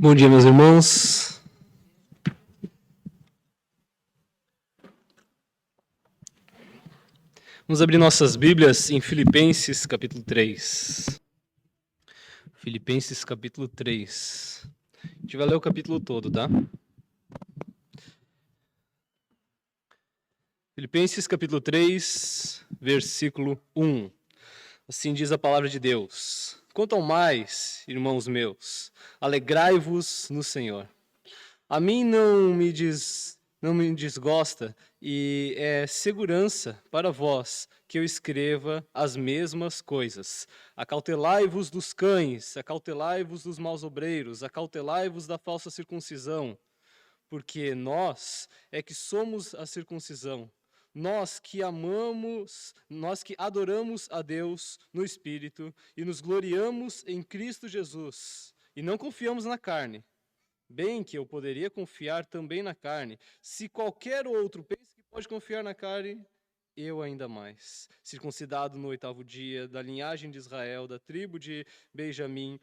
Bom dia, meus irmãos. Vamos abrir nossas Bíblias em Filipenses, capítulo 3. Filipenses, capítulo 3. A gente vai ler o capítulo todo, tá? Filipenses, capítulo 3, versículo 1. Assim diz a palavra de Deus. Quanto ao mais, irmãos meus, alegrai-vos no Senhor. A mim não me desgosta e é segurança para vós que eu escreva as mesmas coisas. Acautelai-vos dos cães, acautelai-vos dos maus obreiros, acautelai-vos da falsa circuncisão, porque nós é que somos a circuncisão. Nós que amamos, nós que adoramos a Deus no Espírito e nos gloriamos em Cristo Jesus e não confiamos na carne. Bem que eu poderia confiar também na carne. Se qualquer outro pensa que pode confiar na carne, eu ainda mais. Circuncidado no 8º dia, da linhagem de Israel, da tribo de Benjamim,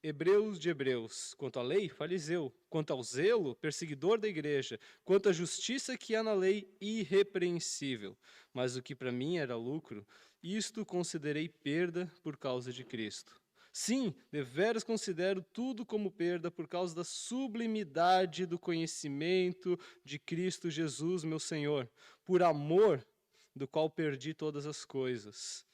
hebreus de hebreus. Quanto à lei, fariseu. Quanto ao zelo, perseguidor da igreja. Quanto à justiça que há na lei, irrepreensível. Mas o que para mim era lucro, isto considerei perda por causa de Cristo. Sim, deveras considero tudo como perda por causa da sublimidade do conhecimento de Cristo Jesus, meu Senhor, por amor do qual perdi todas as coisas.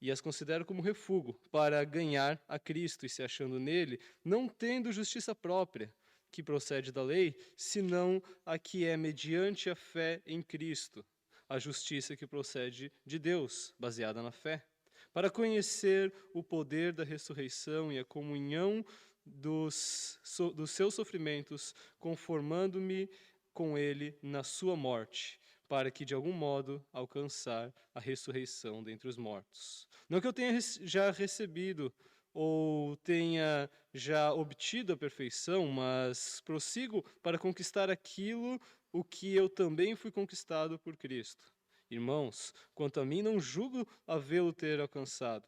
E as considero como refúgio para ganhar a Cristo e se achando nele, não tendo justiça própria, que procede da lei, senão a que é mediante a fé em Cristo, a justiça que procede de Deus, baseada na fé, para conhecer o poder da ressurreição e a comunhão dos seus sofrimentos, conformando-me com ele na sua morte, para que de algum modo alcançar a ressurreição dentre os mortos. Não que eu tenha já recebido ou tenha já obtido a perfeição, mas prossigo para conquistar aquilo o que eu também fui conquistado por Cristo. Irmãos, quanto a mim, não julgo havê-lo ter alcançado.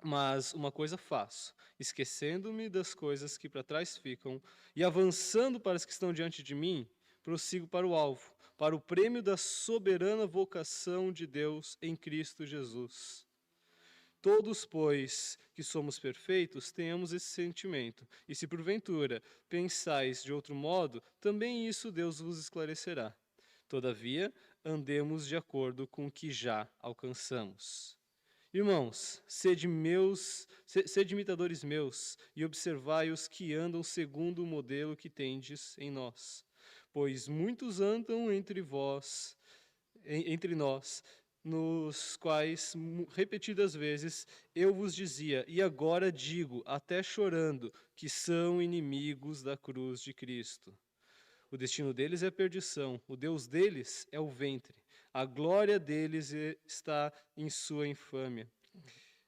Mas uma coisa faço, esquecendo-me das coisas que para trás ficam e avançando para as que estão diante de mim, prossigo para o alvo, para o prêmio da soberana vocação de Deus em Cristo Jesus. Todos, pois, que somos perfeitos, tenhamos esse sentimento. E se porventura pensais de outro modo, também isso Deus vos esclarecerá. Todavia, andemos de acordo com o que já alcançamos. Irmãos, sede imitadores meus, e observai os que andam segundo o modelo que tendes em nós. Pois muitos andam entre nós, nos quais repetidas vezes eu vos dizia, e agora digo, até chorando, que são inimigos da cruz de Cristo. O destino deles é a perdição, o Deus deles é o ventre. A glória deles está em sua infâmia,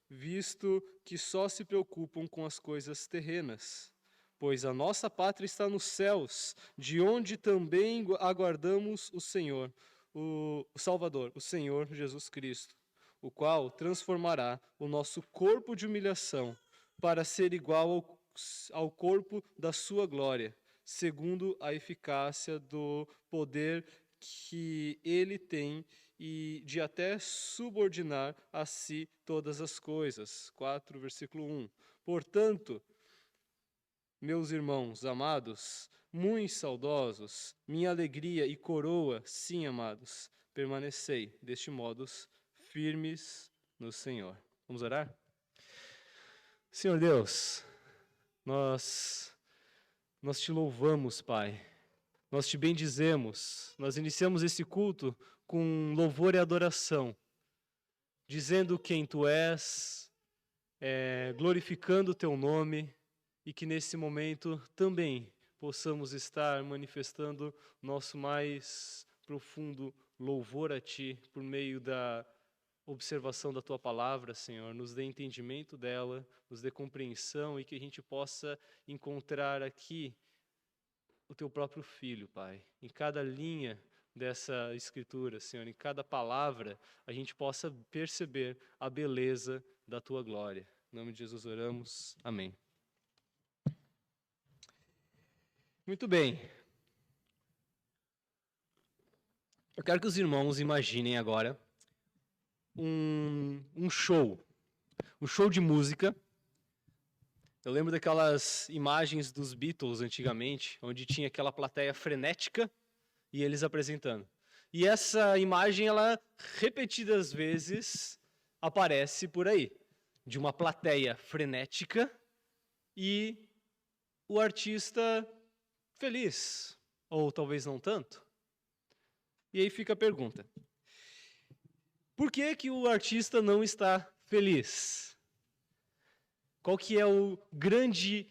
visto que só se preocupam com as coisas terrenas. Pois a nossa pátria está nos céus, de onde também aguardamos o Senhor, o Salvador, o Senhor Jesus Cristo, o qual transformará o nosso corpo de humilhação para ser igual ao corpo da sua glória, segundo a eficácia do poder que ele tem e de até subordinar a si todas as coisas. 4, versículo 1. Portanto, meus irmãos amados, muito saudosos, minha alegria e coroa, sim, amados, permanecei, deste modo, firmes no Senhor. Vamos orar? Senhor Deus, nós te louvamos, Pai. Nós te bendizemos. Nós iniciamos esse culto com louvor e adoração, dizendo quem tu és, glorificando o teu nome, e que nesse momento também possamos estar manifestando nosso mais profundo louvor a ti por meio da observação da tua palavra, Senhor. Nos dê entendimento dela, nos dê compreensão e que a gente possa encontrar aqui o teu próprio Filho, Pai. Em cada linha dessa escritura, Senhor, em cada palavra, a gente possa perceber a beleza da tua glória. Em nome de Jesus oramos. Amém. Muito bem. Eu quero que os irmãos imaginem agora um show de música. Eu lembro daquelas imagens dos Beatles antigamente, onde tinha aquela plateia frenética e eles apresentando. E essa imagem, ela repetidas vezes aparece por aí, de uma plateia frenética e o artista feliz, ou talvez não tanto. E aí fica a pergunta: por que o artista não está feliz? Qual que é o grande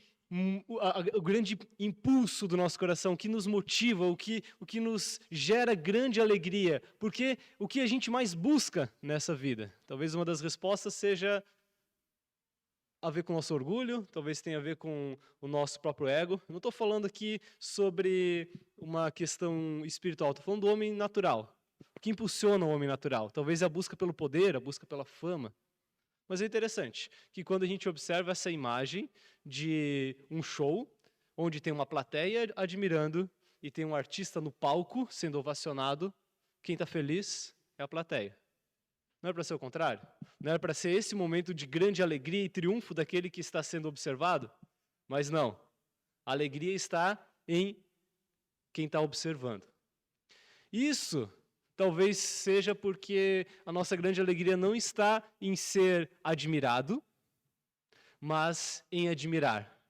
impulso do nosso coração, o que nos motiva, o que nos gera grande alegria? Porque o que a gente mais busca nessa vida? Talvez uma das respostas seja a ver com o nosso orgulho, talvez tenha a ver com o nosso próprio ego. Eu não estou falando aqui sobre uma questão espiritual, estou falando do homem natural. O que impulsiona o homem natural? Talvez a busca pelo poder, a busca pela fama. Mas é interessante que quando a gente observa essa imagem de um show, onde tem uma plateia admirando e tem um artista no palco sendo ovacionado, quem está feliz é a plateia. Não era para ser o contrário? Não era para ser esse momento de grande alegria e triunfo daquele que está sendo observado? Mas não. A alegria está em quem está observando. Isso talvez seja porque a nossa grande alegria não está em ser admirado, mas em admirar.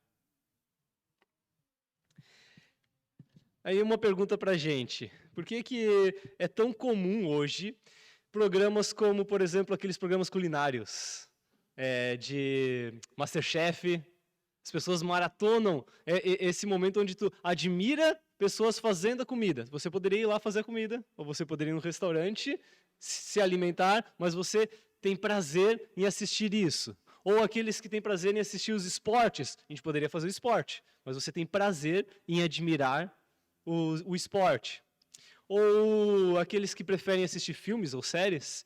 Aí uma pergunta para a gente. Por que é tão comum hoje programas como, por exemplo, aqueles programas culinários de MasterChef? As pessoas maratonam esse momento onde tu admira pessoas fazendo a comida. Você poderia ir lá fazer a comida, ou você poderia ir no restaurante se alimentar, mas você tem prazer em assistir isso. Ou aqueles que têm prazer em assistir os esportes. A gente poderia fazer o esporte, mas você tem prazer em admirar o esporte. Ou aqueles que preferem assistir filmes ou séries,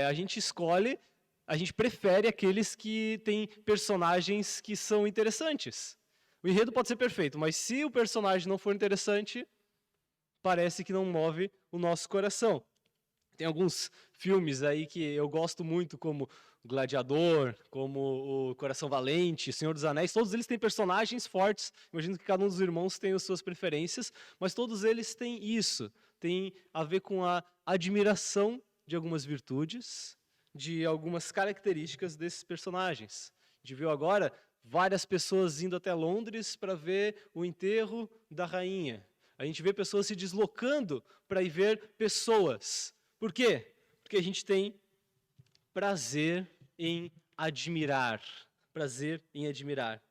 a gente prefere aqueles que têm personagens que são interessantes. O enredo pode ser perfeito, mas se o personagem não for interessante, parece que não move o nosso coração. Tem alguns filmes aí que eu gosto muito, como Gladiador, como o Coração Valente, Senhor dos Anéis. Todos eles têm personagens fortes. Imagino que cada um dos irmãos tem as suas preferências, mas todos eles têm isso. Tem a ver com a admiração de algumas virtudes, de algumas características desses personagens. A gente viu agora várias pessoas indo até Londres para ver o enterro da rainha. A gente vê pessoas se deslocando para ir ver pessoas. Por quê? Porque a gente tem prazer em admirar. Prazer em admirar.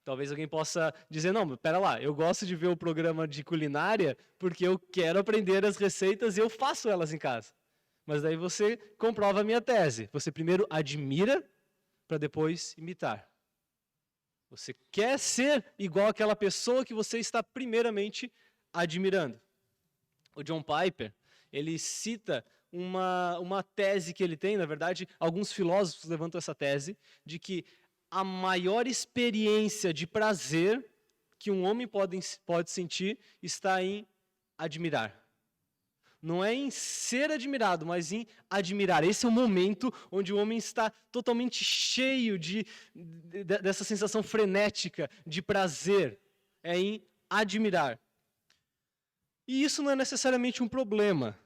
Talvez alguém possa dizer, não, pera lá, eu gosto de ver o programa de culinária porque eu quero aprender as receitas e eu faço elas em casa. Mas daí você comprova a minha tese. Você primeiro admira para depois imitar. Você quer ser igual àquela pessoa que você está primeiramente admirando. O John Piper, ele cita uma tese que ele tem, na verdade, alguns filósofos levantam essa tese, de que a maior experiência de prazer que um homem pode sentir está em admirar. Não é em ser admirado, mas em admirar. Esse é o momento onde o homem está totalmente cheio dessa sensação frenética de prazer. É em admirar. E isso não é necessariamente um problema.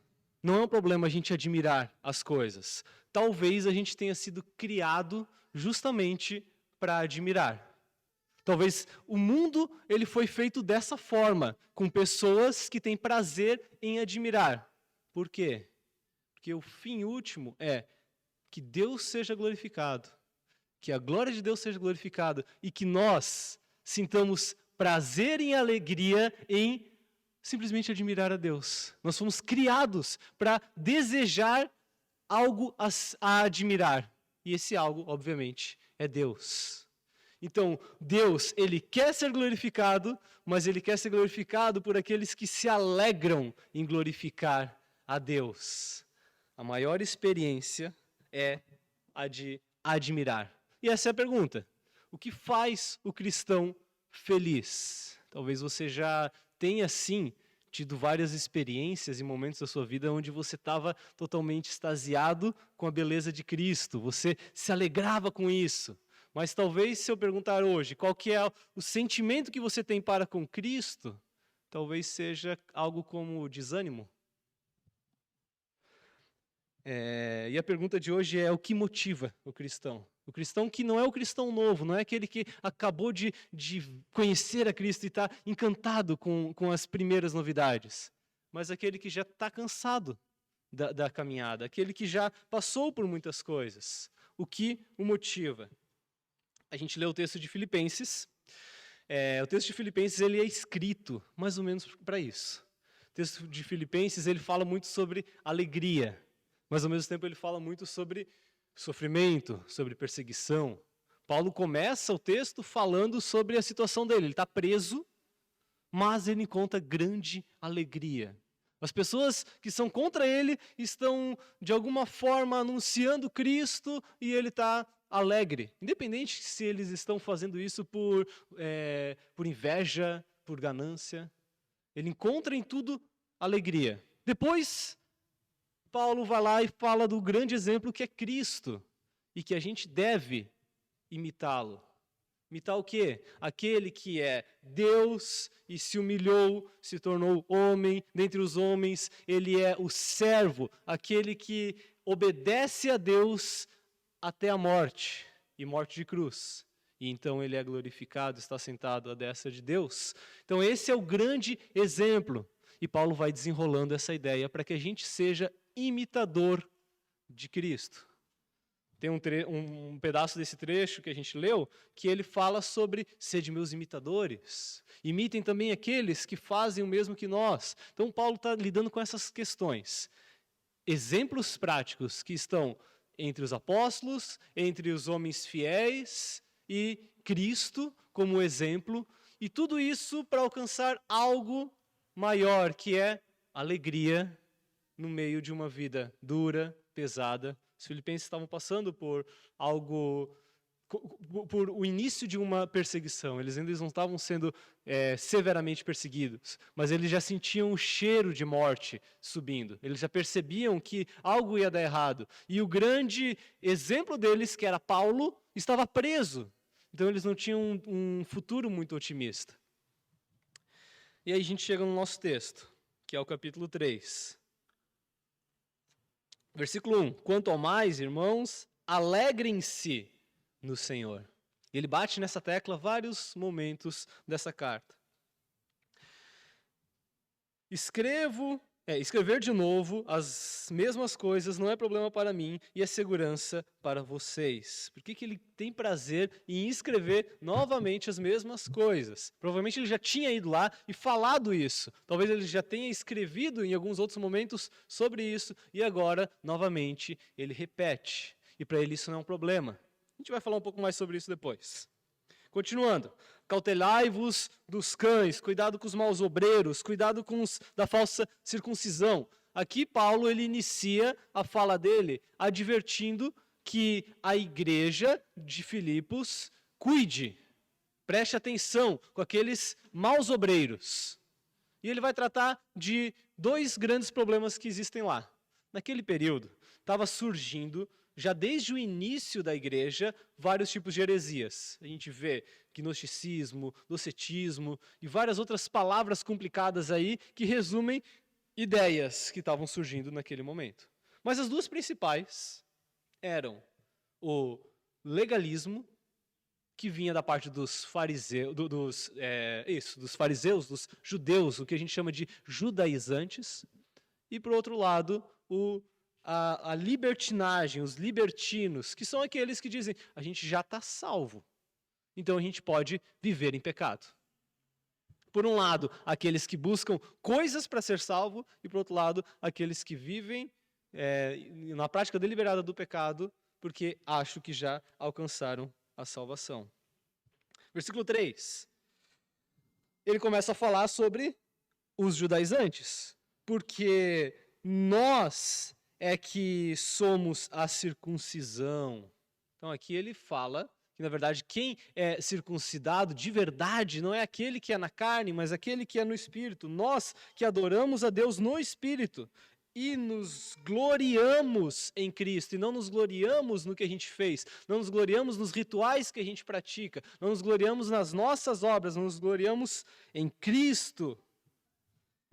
Não é um problema a gente admirar as coisas. Talvez a gente tenha sido criado justamente para admirar. Talvez o mundo ele foi feito dessa forma, com pessoas que têm prazer em admirar. Por quê? Porque o fim último é que Deus seja glorificado, que a glória de Deus seja glorificada e que nós sintamos prazer e alegria em simplesmente admirar a Deus. Nós fomos criados para desejar algo a admirar. E esse algo, obviamente, é Deus. Então, Deus, ele quer ser glorificado, mas ele quer ser glorificado por aqueles que se alegram em glorificar a Deus. A maior experiência é a de admirar. E essa é a pergunta. O que faz o cristão feliz? Talvez você já tenha, sim, tido várias experiências e momentos da sua vida onde você estava totalmente extasiado com a beleza de Cristo, você se alegrava com isso. Mas talvez, se eu perguntar hoje qual que é o sentimento que você tem para com Cristo, talvez seja algo como desânimo. E a pergunta de hoje é: o que motiva o cristão? O cristão que não é o cristão novo, não é aquele que acabou de conhecer a Cristo e está encantado com as primeiras novidades, mas aquele que já está cansado da caminhada, aquele que já passou por muitas coisas. O que o motiva? A gente lê o texto de Filipenses. O texto de Filipenses ele é escrito mais ou menos para isso. O texto de Filipenses ele fala muito sobre alegria, mas ao mesmo tempo ele fala muito sobre sofrimento, sobre perseguição. Paulo começa o texto falando sobre a situação dele. Ele está preso, mas ele encontra grande alegria. As pessoas que são contra ele estão, de alguma forma, anunciando Cristo e ele está alegre. Independente se eles estão fazendo isso por inveja, por ganância. Ele encontra em tudo alegria. Depois, Paulo vai lá e fala do grande exemplo que é Cristo e que a gente deve imitá-lo. Imitar o quê? Aquele que é Deus e se humilhou, se tornou homem dentre os homens. Ele é o servo, aquele que obedece a Deus até a morte, e morte de cruz. E então ele é glorificado, está sentado à destra de Deus. Então esse é o grande exemplo. E Paulo vai desenrolando essa ideia para que a gente seja imitador de Cristo. Tem um pedaço desse trecho que a gente leu, que ele fala sobre sede meus imitadores. Imitem também aqueles que fazem o mesmo que nós. Então Paulo está lidando com essas questões. Exemplos práticos que estão entre os apóstolos, entre os homens fiéis e Cristo como exemplo. E tudo isso para alcançar algo maior, que é alegria no meio de uma vida dura, pesada. Os filipenses estavam passando por o início de uma perseguição. Eles ainda não estavam sendo severamente perseguidos, mas eles já sentiam o cheiro de morte subindo. Eles já percebiam que algo ia dar errado. E o grande exemplo deles, que era Paulo, estava preso. Então eles não tinham um futuro muito otimista. E aí a gente chega no nosso texto, que é o capítulo 3. Versículo 1. Quanto ao mais, irmãos, alegrem-se no Senhor. Ele bate nessa tecla vários momentos dessa carta. Escrever de novo as mesmas coisas não é problema para mim e é segurança para vocês. Por que ele tem prazer em escrever novamente as mesmas coisas? Provavelmente ele já tinha ido lá e falado isso. Talvez ele já tenha escrevido em alguns outros momentos sobre isso e agora, novamente, ele repete. E para ele isso não é um problema. A gente vai falar um pouco mais sobre isso depois. Continuando. Cautelai-vos dos cães, cuidado com os maus obreiros, cuidado com os da falsa circuncisão. Aqui Paulo ele inicia a fala dele advertindo que a igreja de Filipos cuide, preste atenção com aqueles maus obreiros. E ele vai tratar de dois grandes problemas que existem lá. Naquele período, estava surgindo, já desde o início da igreja, vários tipos de heresias. A gente vê gnosticismo, docetismo e várias outras palavras complicadas aí que resumem ideias que estavam surgindo naquele momento. Mas as duas principais eram o legalismo, que vinha da parte dos fariseus, dos fariseus, dos judeus, o que a gente chama de judaizantes, e, por outro lado, a libertinagem, os libertinos, que são aqueles que dizem, a gente já está salvo, então a gente pode viver em pecado. Por um lado, aqueles que buscam coisas para ser salvo, e por outro lado, aqueles que vivem na prática deliberada do pecado, porque acham que já alcançaram a salvação. Versículo 3. Ele começa a falar sobre os judaizantes, porque nós é que somos a circuncisão. Então aqui ele fala que na verdade quem é circuncidado de verdade não é aquele que é na carne, mas aquele que é no Espírito. Nós que adoramos a Deus no Espírito e nos gloriamos em Cristo, e não nos gloriamos no que a gente fez, não nos gloriamos nos rituais que a gente pratica, não nos gloriamos nas nossas obras, não nos gloriamos em Cristo,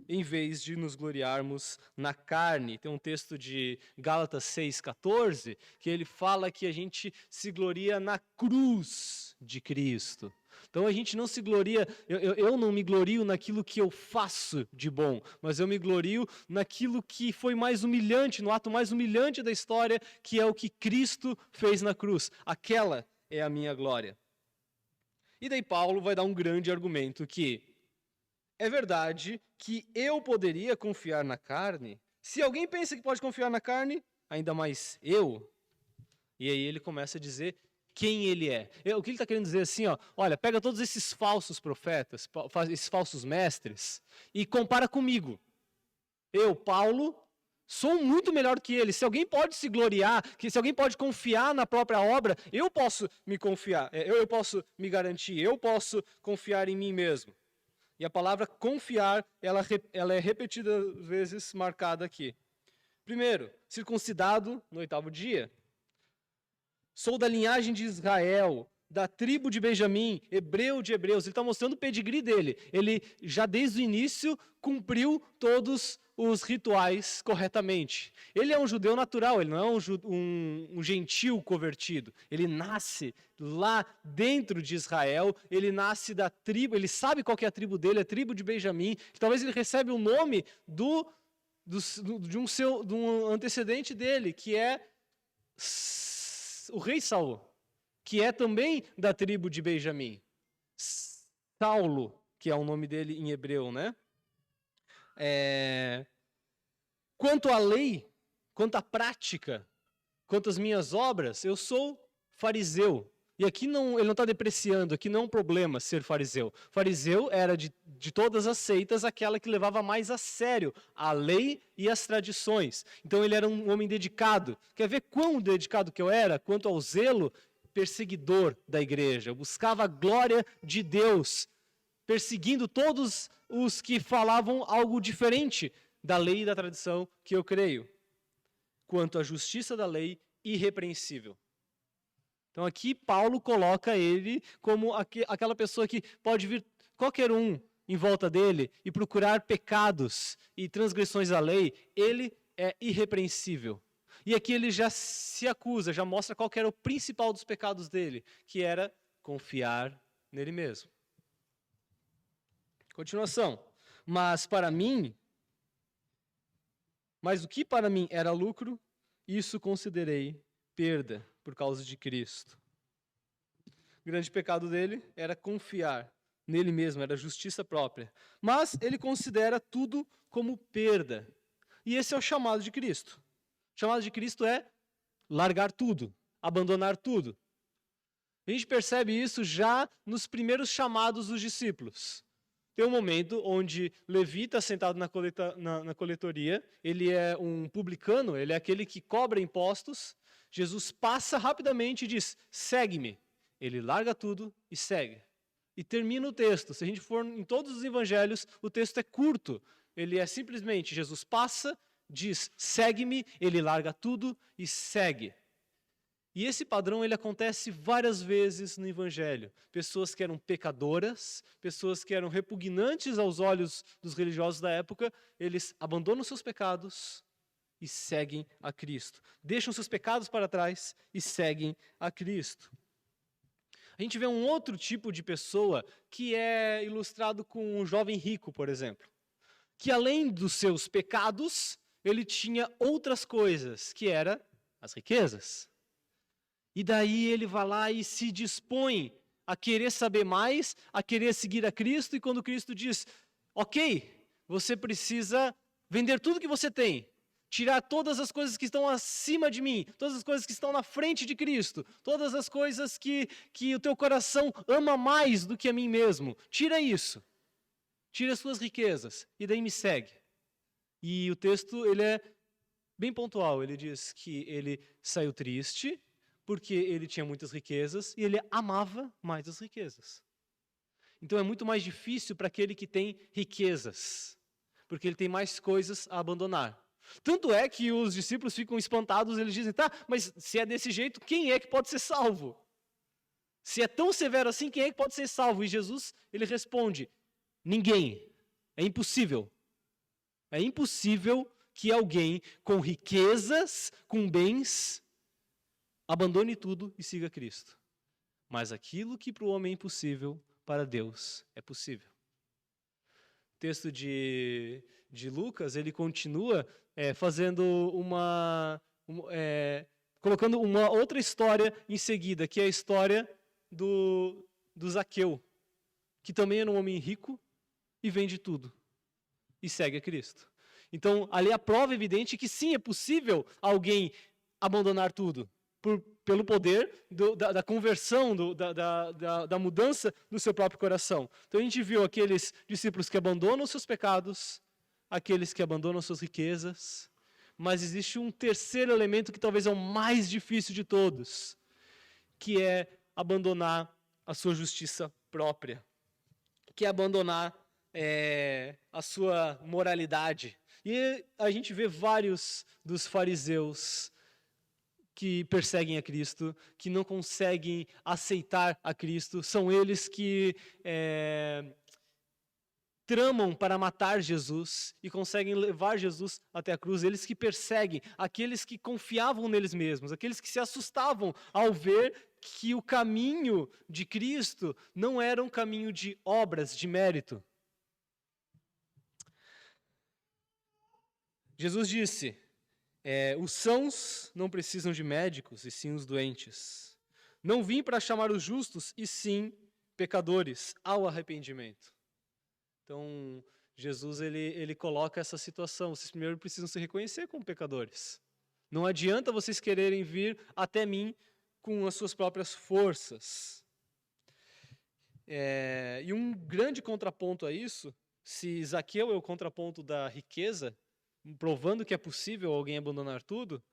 em vez de nos gloriarmos na carne. Tem um texto de Gálatas 6,14, que ele fala que a gente se gloria na cruz de Cristo. Então a gente não se gloria, eu não me glorio naquilo que eu faço de bom, mas eu me glorio naquilo que foi mais humilhante, no ato mais humilhante da história, que é o que Cristo fez na cruz. Aquela é a minha glória. E daí Paulo vai dar um grande argumento que é verdade que eu poderia confiar na carne. Se alguém pensa que pode confiar na carne, ainda mais eu. E aí ele começa a dizer quem ele é. O que ele está querendo dizer assim, ó, olha, pega todos esses falsos profetas, esses falsos mestres, e compara comigo. Eu, Paulo, sou muito melhor que eles. Se alguém pode se gloriar, se alguém pode confiar na própria obra, eu posso me confiar, eu posso me garantir, eu posso confiar em mim mesmo. E a palavra confiar, ela é repetidas vezes marcada aqui. Primeiro, circuncidado no 8º dia. Sou da linhagem de Israel, da tribo de Benjamim, hebreu de hebreus. Ele está mostrando o pedigree dele. Ele já desde o início cumpriu todos os rituais corretamente. Ele é um judeu natural, ele não é um gentil convertido. Ele nasce lá dentro de Israel, ele nasce da tribo, ele sabe qual que é a tribo dele, a tribo de Benjamim. Talvez ele recebe o nome de um antecedente dele, que é o rei Saul, que é também da tribo de Benjamim. Saulo, que é o nome dele em hebreu, né? Quanto à lei, quanto à prática, quanto às minhas obras, eu sou fariseu. E aqui ele não está depreciando, aqui não é um problema ser fariseu. Fariseu era de todas as seitas aquela que levava mais a sério a lei e as tradições. Então ele era um homem dedicado. Quer ver quão dedicado que eu era? Quanto ao zelo, perseguidor da igreja. Eu buscava a glória de Deus, perseguindo todos os que falavam algo diferente da lei e da tradição que eu creio. Quanto à justiça da lei, irrepreensível. Então aqui Paulo coloca ele como aquela pessoa que pode vir qualquer um em volta dele e procurar pecados e transgressões da lei, ele é irrepreensível. E aqui ele já se acusa, já mostra qual que era o principal dos pecados dele, que era confiar nele mesmo. Continuação. Mas o que para mim era lucro, isso considerei perda por causa de Cristo. O grande pecado dele era confiar nele mesmo, era justiça própria. Mas ele considera tudo como perda. E esse é o chamado de Cristo. O chamado de Cristo é largar tudo, abandonar tudo. A gente percebe isso já nos primeiros chamados dos discípulos. Tem um momento onde Levi está sentado na coletoria, ele é um publicano, ele é aquele que cobra impostos. Jesus passa rapidamente e diz, segue-me. Ele larga tudo e segue. E termina o texto. Se a gente for em todos os evangelhos, o texto é curto. Ele é simplesmente, Jesus passa, diz, segue-me, ele larga tudo e segue. E esse padrão ele acontece várias vezes no Evangelho. Pessoas que eram pecadoras, pessoas que eram repugnantes aos olhos dos religiosos da época, eles abandonam seus pecados e seguem a Cristo. Deixam seus pecados para trás e seguem a Cristo. A gente vê um outro tipo de pessoa que é ilustrado com um jovem rico, por exemplo, que além dos seus pecados, ele tinha outras coisas, que eram as riquezas. E daí ele vai lá e se dispõe a querer saber mais, a querer seguir a Cristo, e quando Cristo diz, ok, você precisa vender tudo que você tem, tirar todas as coisas que estão acima de mim, todas as coisas que estão na frente de Cristo, todas as coisas que o teu coração ama mais do que a mim mesmo, tira isso, tira as suas riquezas, e daí me segue. E o texto ele é bem pontual, ele diz que ele saiu triste, porque ele tinha muitas riquezas e ele amava mais as riquezas. Então é muito mais difícil para aquele que tem riquezas, porque ele tem mais coisas a abandonar. Tanto é que os discípulos ficam espantados, eles dizem, tá, mas se é desse jeito, quem é que pode ser salvo? Se é tão severo assim, quem é que pode ser salvo? E Jesus, ele responde, ninguém, é impossível. É impossível que alguém com riquezas, com bens, abandone tudo e siga Cristo. Mas aquilo que para o homem é impossível, para Deus é possível. O texto de Lucas, ele continua colocando uma outra história em seguida, que é a história do Zaqueu, que também era um homem rico e vende tudo e segue a Cristo. Então, ali a prova evidente que sim, é possível alguém abandonar tudo, pelo poder da conversão, da mudança do seu próprio coração. Então a gente viu aqueles discípulos que abandonam seus pecados, aqueles que abandonam suas riquezas, mas existe um terceiro elemento que talvez é o mais difícil de todos, que é abandonar a sua justiça própria, que é abandonar a sua moralidade. E a gente vê vários dos fariseus que perseguem a Cristo, que não conseguem aceitar a Cristo, são eles que tramam para matar Jesus e conseguem levar Jesus até a cruz, eles que perseguem, aqueles que confiavam neles mesmos, aqueles que se assustavam ao ver que o caminho de Cristo não era um caminho de obras, de mérito. Jesus disse, os sãos não precisam de médicos, e sim os doentes. Não vim para chamar os justos, e sim pecadores ao arrependimento. Então, Jesus ele coloca essa situação. Vocês primeiro precisam se reconhecer como pecadores. Não adianta vocês quererem vir até mim com as suas próprias forças. E um grande contraponto a isso, se Zaqueu é o contraponto da riqueza, provando que é possível alguém abandonar tudo,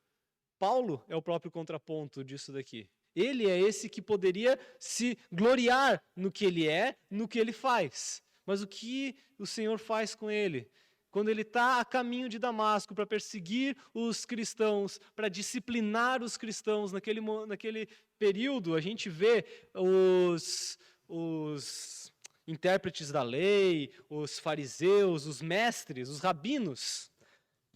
Paulo é o próprio contraponto disso daqui. Ele é esse que poderia se gloriar no que ele é, no que ele faz. Mas o que o Senhor faz com ele? Quando ele está a caminho de Damasco para perseguir os cristãos, para disciplinar os cristãos, naquele período, a gente vê os intérpretes da lei, os fariseus, os mestres, os rabinos,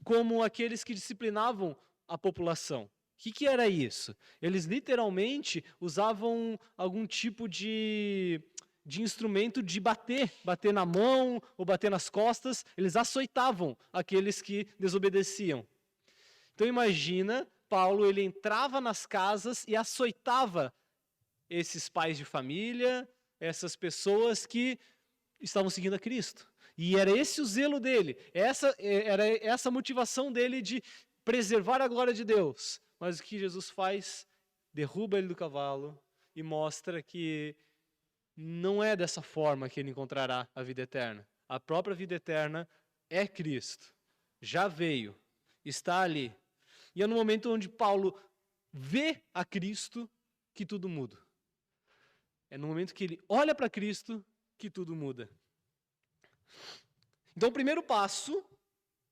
como aqueles que disciplinavam a população. O que era isso? Eles literalmente usavam algum tipo de instrumento de bater na mão ou bater nas costas. Eles açoitavam aqueles que desobedeciam. Então imagina, Paulo ele entrava nas casas e açoitava esses pais de família, essas pessoas que estavam seguindo a Cristo. E era esse o zelo dele, era essa a motivação dele de preservar a glória de Deus. Mas o que Jesus faz? Derruba ele do cavalo e mostra que não é dessa forma que ele encontrará a vida eterna. A própria vida eterna é Cristo. Já veio, está ali. E é no momento onde Paulo vê a Cristo que tudo muda. É no momento que ele olha para Cristo que tudo muda. Então, o primeiro passo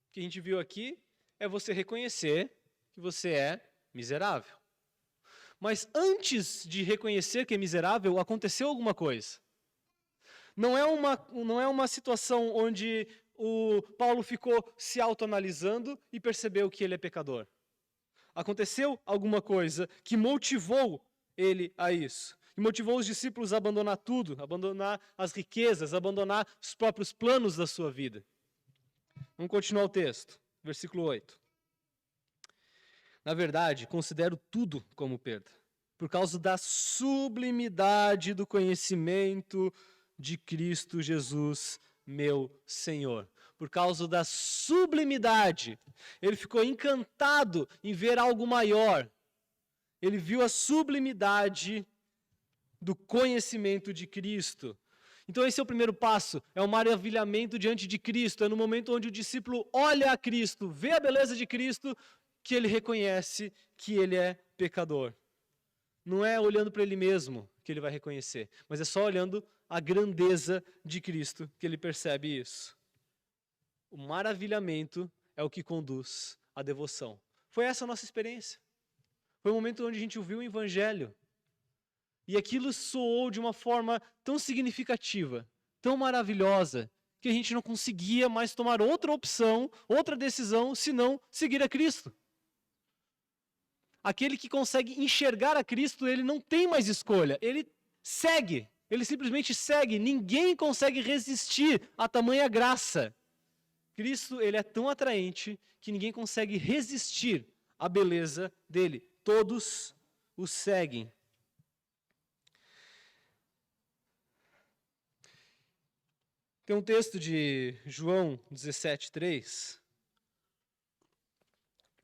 que a gente viu aqui é você reconhecer que você é miserável. Mas antes de reconhecer que é miserável, aconteceu alguma coisa. Não é uma situação onde o Paulo ficou se autoanalisando e percebeu que ele é pecador. Aconteceu alguma coisa que motivou ele a isso. E motivou os discípulos a abandonar tudo, abandonar as riquezas, abandonar os próprios planos da sua vida. Vamos continuar o texto, versículo 8. Na verdade, considero tudo como perda, por causa da sublimidade do conhecimento de Cristo Jesus, meu Senhor. Por causa da sublimidade. Ele ficou encantado em ver algo maior. Ele viu a sublimidade do conhecimento de Cristo. Então esse é o primeiro passo, é o maravilhamento diante de Cristo, é no momento onde o discípulo olha a Cristo, vê a beleza de Cristo, que ele reconhece que ele é pecador. não é olhando para ele mesmo que ele vai reconhecer, mas é só olhando a grandeza de Cristo que ele percebe isso. O maravilhamento é o que conduz à devoção. Foi essa a nossa experiência. Foi o momento onde a gente ouviu o Evangelho. E aquilo soou de uma forma tão significativa, tão maravilhosa, que a gente não conseguia mais tomar outra opção, outra decisão, senão seguir a Cristo. Aquele que consegue enxergar a Cristo, ele não tem mais escolha, ele segue, ele simplesmente segue. Ninguém consegue resistir a tamanha graça. Cristo, ele é tão atraente que ninguém consegue resistir à beleza dele. Todos o seguem. Tem um texto de João 17:3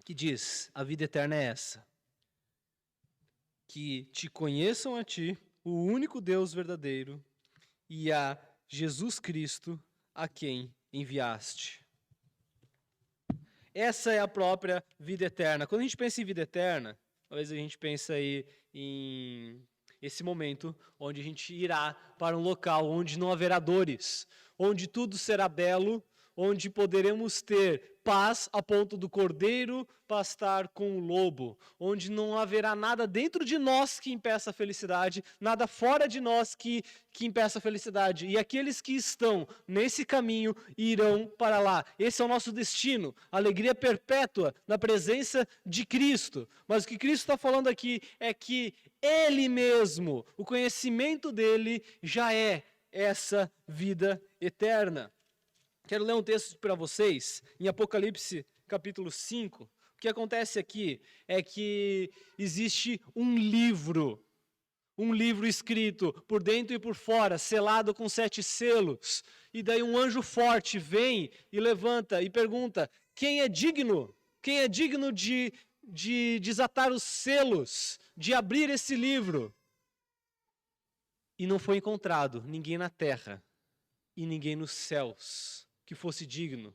que diz: a vida eterna é essa, que te conheçam a ti, o único Deus verdadeiro, e a Jesus Cristo, a quem enviaste. Essa é a própria vida eterna. Quando a gente pensa em vida eterna, talvez a gente pense aí em esse momento onde a gente irá para um local onde não haverá dores, onde tudo será belo, onde poderemos ter paz a ponto do cordeiro pastar com o lobo, onde não haverá nada dentro de nós que impeça a felicidade, nada fora de nós que impeça a felicidade. E aqueles que estão nesse caminho irão para lá. Esse é o nosso destino, alegria perpétua na presença de Cristo. Mas o que Cristo está falando aqui é que Ele mesmo, o conhecimento dele já é essa vida eterna. Quero ler um texto para vocês, em Apocalipse capítulo 5. O que acontece aqui é que existe um livro escrito por dentro e por fora, selado com 7 selos. E daí um anjo forte vem e levanta e pergunta: quem é digno? Quem é digno de desatar os selos, de abrir esse livro? E não foi encontrado ninguém na terra e ninguém nos céus que fosse digno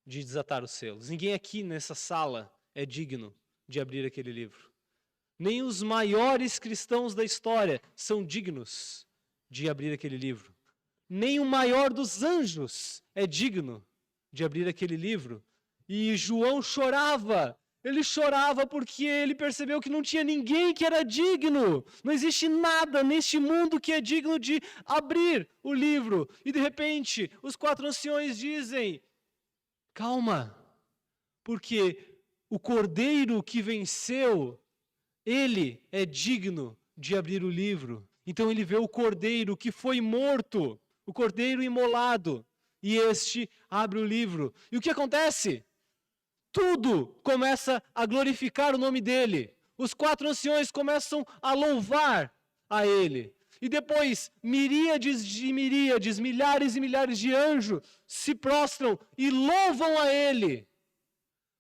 de desatar os selos. Ninguém aqui nessa sala é digno de abrir aquele livro. Nem os maiores cristãos da história são dignos de abrir aquele livro. Nem o maior dos anjos é digno de abrir aquele livro. E João chorava. Ele chorava porque ele percebeu que não tinha ninguém que era digno. Não existe nada neste mundo que é digno de abrir o livro. E de repente, os 4 anciões dizem: calma, porque o cordeiro que venceu, ele é digno de abrir o livro. Então ele vê o cordeiro que foi morto, o cordeiro imolado, e este abre o livro. E o que acontece? Tudo começa a glorificar o nome dele. Os 4 anciões começam a louvar a ele. E depois, miríades de miríades, milhares e milhares de anjos se prostram e louvam a ele.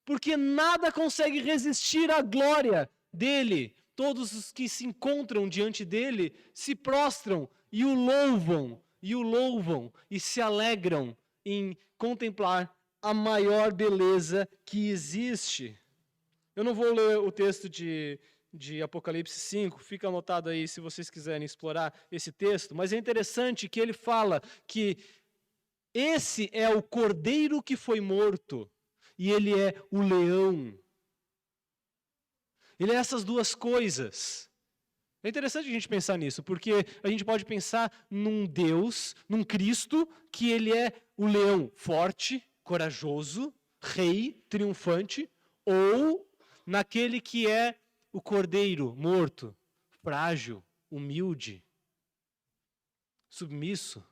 Porque nada consegue resistir à glória dele. Todos os que se encontram diante dele se prostram e o louvam, e se alegram em contemplar a maior beleza que existe. Eu não vou ler o texto de Apocalipse 5, fica anotado aí se vocês quiserem explorar esse texto, mas é interessante que ele fala que esse é o cordeiro que foi morto e ele é o leão. Ele é essas duas coisas. É interessante a gente pensar nisso, porque a gente pode pensar num Deus, num Cristo, que ele é o leão forte, corajoso, rei, triunfante, ou naquele que é o cordeiro morto, frágil, humilde, submisso.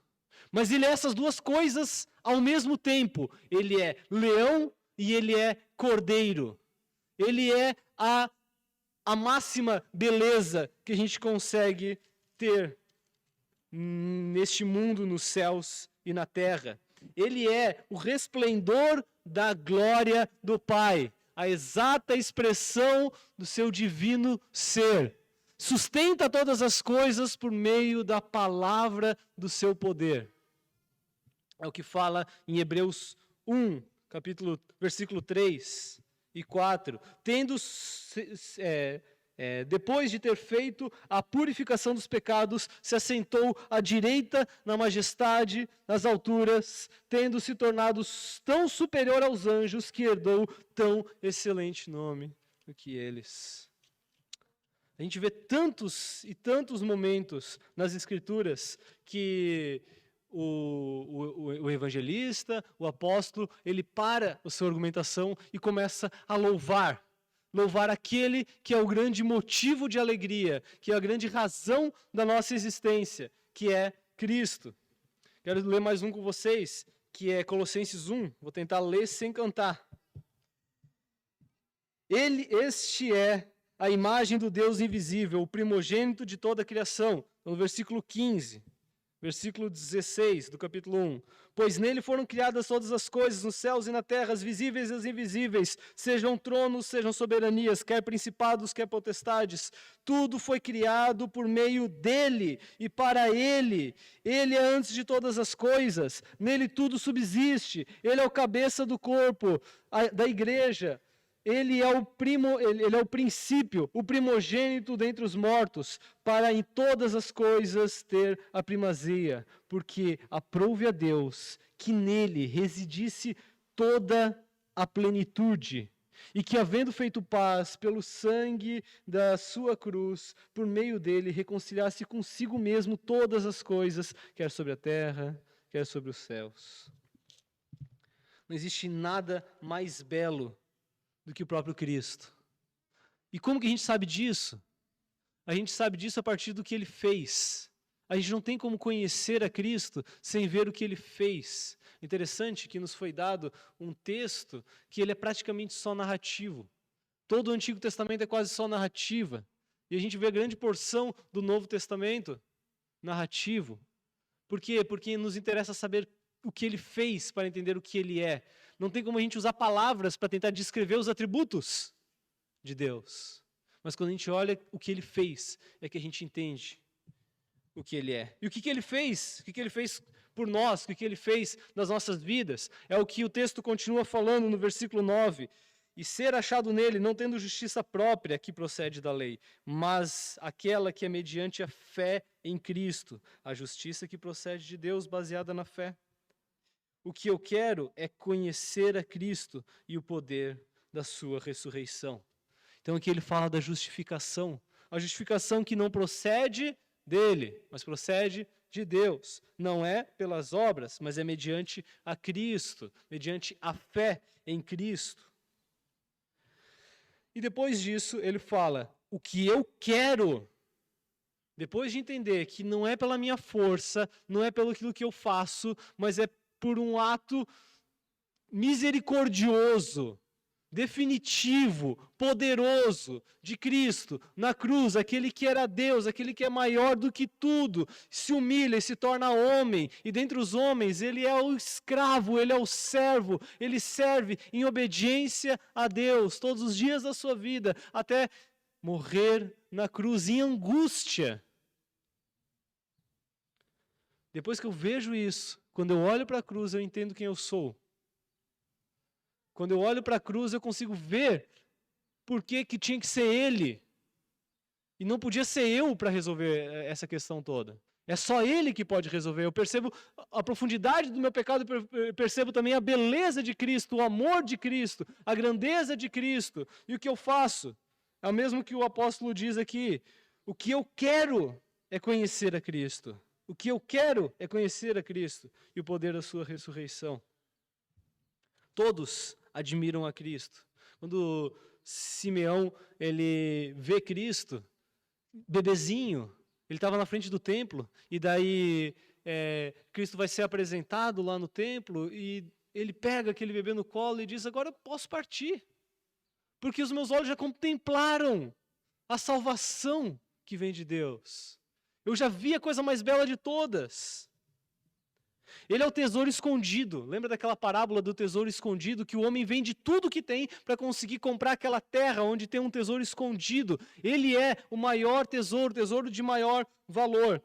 Mas ele é essas duas coisas ao mesmo tempo. Ele é leão e ele é cordeiro. Ele é a máxima beleza que a gente consegue ter neste mundo, nos céus e na terra. Ele é o resplendor da glória do Pai, a exata expressão do seu divino ser. Sustenta todas as coisas por meio da palavra do seu poder. É o que fala em Hebreus 1, versículo 3 e 4. depois de ter feito a purificação dos pecados, se assentou à direita na majestade, nas alturas, tendo se tornado tão superior aos anjos que herdou tão excelente nome do que eles. A gente vê tantos e tantos momentos nas Escrituras que o evangelista, o apóstolo, ele para a sua argumentação e começa a louvar aquele que é o grande motivo de alegria, que é a grande razão da nossa existência, que é Cristo. Quero ler mais um com vocês, que é Colossenses 1. Vou tentar ler sem cantar. Este é a imagem do Deus invisível, o primogênito de toda a criação. No versículo 15. Versículo 16 do capítulo 1. Pois nele foram criadas todas as coisas, nos céus e na terra, as visíveis e as invisíveis, sejam tronos, sejam soberanias, quer principados, quer potestades. Tudo foi criado por meio dele e para ele. Ele é antes de todas as coisas, nele tudo subsiste. Ele é o cabeça do corpo, da igreja. Ele é o princípio, o primogênito dentre os mortos, para em todas as coisas ter a primazia, porque aprouve a Deus que nele residisse toda a plenitude, e que, havendo feito paz pelo sangue da sua cruz, por meio dele reconciliasse consigo mesmo todas as coisas, quer sobre a terra, quer sobre os céus. Não existe nada mais belo do que o próprio Cristo. E como que a gente sabe disso? A gente sabe disso a partir do que ele fez. A gente não tem como conhecer a Cristo sem ver o que ele fez. Interessante que nos foi dado um texto que ele é praticamente só narrativo. Todo o Antigo Testamento é quase só narrativa. E a gente vê a grande porção do Novo Testamento narrativo. Por quê? Porque nos interessa saber o que ele fez para entender o que ele é. Não tem como a gente usar palavras para tentar descrever os atributos de Deus. Mas quando a gente olha o que ele fez, é que a gente entende o que ele é. E o que ele fez? O que ele fez por nós? O que ele fez nas nossas vidas? É o que o texto continua falando no versículo 9. E ser achado nele, não tendo justiça própria que procede da lei, mas aquela que é mediante a fé em Cristo, a justiça que procede de Deus baseada na fé. O que eu quero é conhecer a Cristo e o poder da sua ressurreição. Então aqui ele fala da justificação. A justificação que não procede dele, mas procede de Deus. Não é pelas obras, mas é mediante a Cristo, mediante a fé em Cristo. E depois disso ele fala, o que eu quero. Depois de entender que não é pela minha força, não é pelo aquilo que eu faço, mas é por um ato misericordioso, definitivo, poderoso de Cristo na cruz, aquele que era Deus, aquele que é maior do que tudo, se humilha e se torna homem, e dentre os homens ele é o escravo, ele é o servo, ele serve em obediência a Deus todos os dias da sua vida, até morrer na cruz em angústia. Depois que eu vejo isso, quando eu olho para a cruz, eu entendo quem eu sou. Quando eu olho para a cruz, eu consigo ver por que tinha que ser Ele. E não podia ser eu para resolver essa questão toda. É só Ele que pode resolver. Eu percebo a profundidade do meu pecado, eu percebo também a beleza de Cristo, o amor de Cristo, a grandeza de Cristo. E o que eu faço? É o mesmo que o apóstolo diz aqui. O que eu quero é conhecer a Cristo. O que eu quero é conhecer a Cristo e o poder da sua ressurreição. Todos admiram a Cristo. Quando Simeão ele vê Cristo, bebezinho, ele estava na frente do templo, e daí Cristo vai ser apresentado lá no templo, e ele pega aquele bebê no colo e diz, agora eu posso partir, porque os meus olhos já contemplaram a salvação que vem de Deus. Eu já vi a coisa mais bela de todas. Ele é o tesouro escondido. Lembra daquela parábola do tesouro escondido? Que o homem vende tudo que tem para conseguir comprar aquela terra onde tem um tesouro escondido. Ele é o maior tesouro, tesouro de maior valor.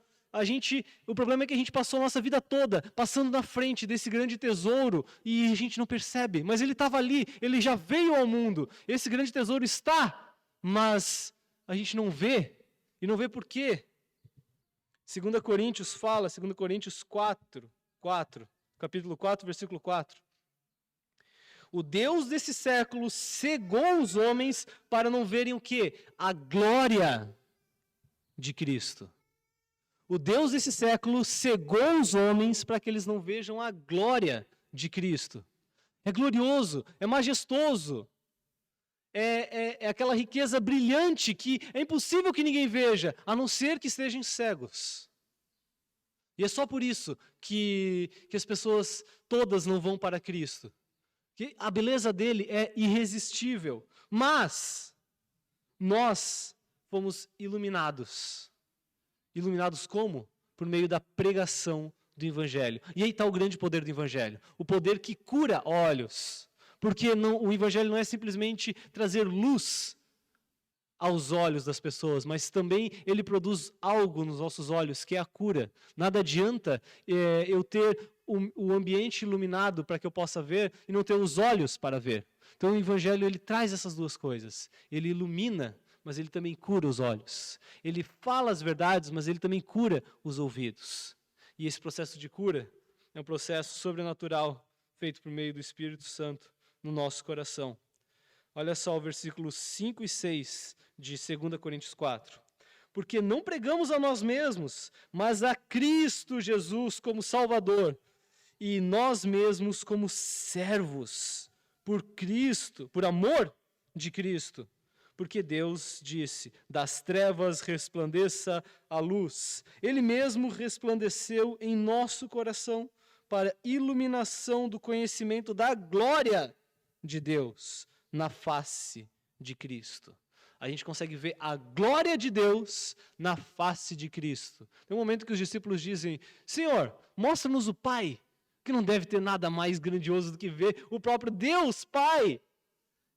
O problema é que a gente passou a nossa vida toda passando na frente desse grande tesouro e a gente não percebe. Mas ele estava ali, ele já veio ao mundo. Esse grande tesouro está, mas a gente não vê, e não vê por quê. 2 Coríntios fala, 2 Coríntios 4, capítulo 4, versículo 4. O Deus desse século cegou os homens para não verem o quê? A glória de Cristo. O Deus desse século cegou os homens para que eles não vejam a glória de Cristo. É glorioso, é majestoso. É aquela riqueza brilhante que é impossível que ninguém veja, a não ser que estejam cegos. E é só por isso que as pessoas todas não vão para Cristo. Que a beleza dele é irresistível. Mas nós fomos iluminados. Iluminados como? Por meio da pregação do Evangelho. E aí está o grande poder do Evangelho. O poder que cura olhos. Porque o Evangelho não é simplesmente trazer luz aos olhos das pessoas, mas também ele produz algo nos nossos olhos, que é a cura. Nada adianta eu ter o ambiente iluminado para que eu possa ver e não ter os olhos para ver. Então o Evangelho ele traz essas duas coisas. Ele ilumina, mas ele também cura os olhos. Ele fala as verdades, mas ele também cura os ouvidos. E esse processo de cura é um processo sobrenatural feito por meio do Espírito Santo no nosso coração. Olha só o versículos 5 e 6 de 2 Coríntios 4. Porque não pregamos a nós mesmos, mas a Cristo Jesus como Salvador, e nós mesmos como servos por Cristo, por amor de Cristo. Porque Deus disse, das trevas resplandeça a luz. Ele mesmo resplandeceu em nosso coração para iluminação do conhecimento da glória de Deus na face de Cristo. A gente consegue ver a glória de Deus na face de Cristo. Tem um momento que os discípulos dizem, Senhor, mostra-nos o Pai, que não deve ter nada mais grandioso do que ver o próprio Deus, Pai.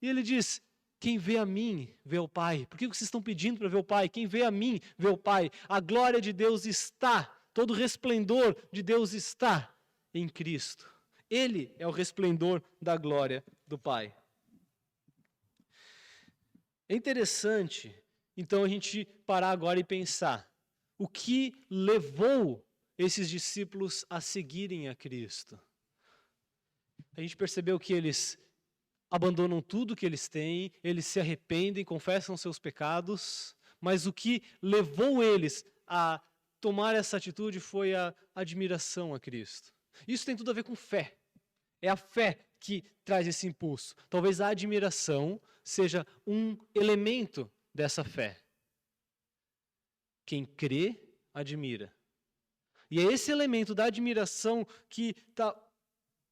E ele diz, quem vê a mim, vê o Pai. Por que vocês estão pedindo para ver o Pai? Quem vê a mim, vê o Pai. A glória de Deus está, todo o resplendor de Deus está em Cristo. Ele é o resplendor da glória do Pai. É interessante, então, a gente parar agora e pensar o que levou esses discípulos a seguirem a Cristo. A gente percebeu que eles abandonam tudo que eles têm, eles se arrependem, confessam seus pecados, mas o que levou eles a tomar essa atitude foi a admiração a Cristo. Isso tem tudo a ver com fé. É a fé que traz esse impulso. Talvez a admiração seja um elemento dessa fé. Quem crê, admira. E é esse elemento da admiração que está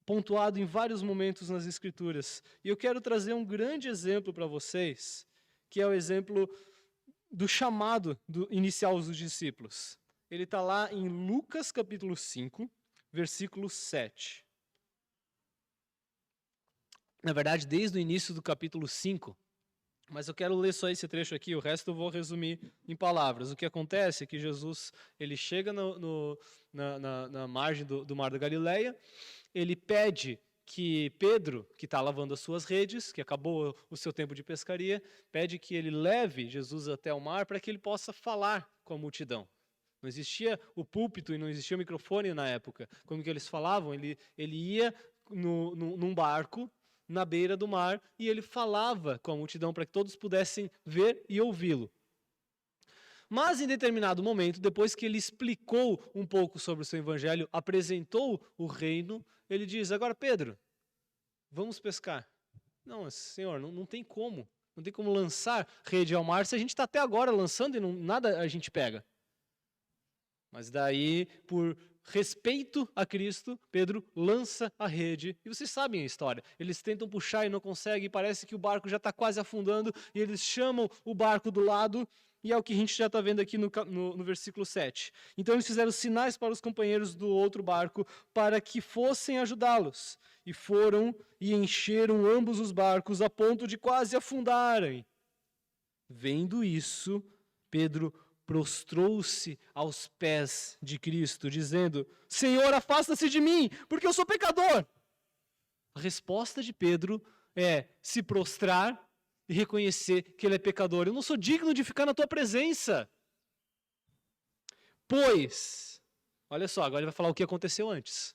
pontuado em vários momentos nas Escrituras. E eu quero trazer um grande exemplo para vocês, que é o exemplo do chamado inicial dos discípulos. Ele está lá em Lucas capítulo 5, versículo 7. Na verdade, desde o início do capítulo 5, mas eu quero ler só esse trecho aqui, o resto eu vou resumir em palavras. O que acontece é que Jesus ele chega na margem do Mar da Galileia, ele pede que Pedro, que está lavando as suas redes, que acabou o seu tempo de pescaria, pede que ele leve Jesus até o mar para que ele possa falar com a multidão. Não existia o púlpito e não existia o microfone na época. Como que eles falavam? Ele ia num barco, na beira do mar, e ele falava com a multidão para que todos pudessem ver e ouvi-lo. Mas em determinado momento, depois que ele explicou um pouco sobre o seu evangelho, apresentou o reino, ele diz, agora Pedro, vamos pescar. Não, Senhor, não tem como. Não tem como lançar rede ao mar se a gente está até agora lançando e nada a gente pega. Mas daí, por respeito a Cristo, Pedro lança a rede. E vocês sabem a história. Eles tentam puxar e não conseguem. Parece que o barco já está quase afundando. E eles chamam o barco do lado. E é o que a gente já está vendo aqui no versículo 7. Então eles fizeram sinais para os companheiros do outro barco para que fossem ajudá-los. E foram e encheram ambos os barcos a ponto de quase afundarem. Vendo isso, Pedro prostrou-se aos pés de Cristo, dizendo, Senhor, afasta-se de mim, porque eu sou pecador. A resposta de Pedro é se prostrar e reconhecer que ele é pecador. Eu não sou digno de ficar na tua presença. Pois, olha só, agora ele vai falar o que aconteceu antes.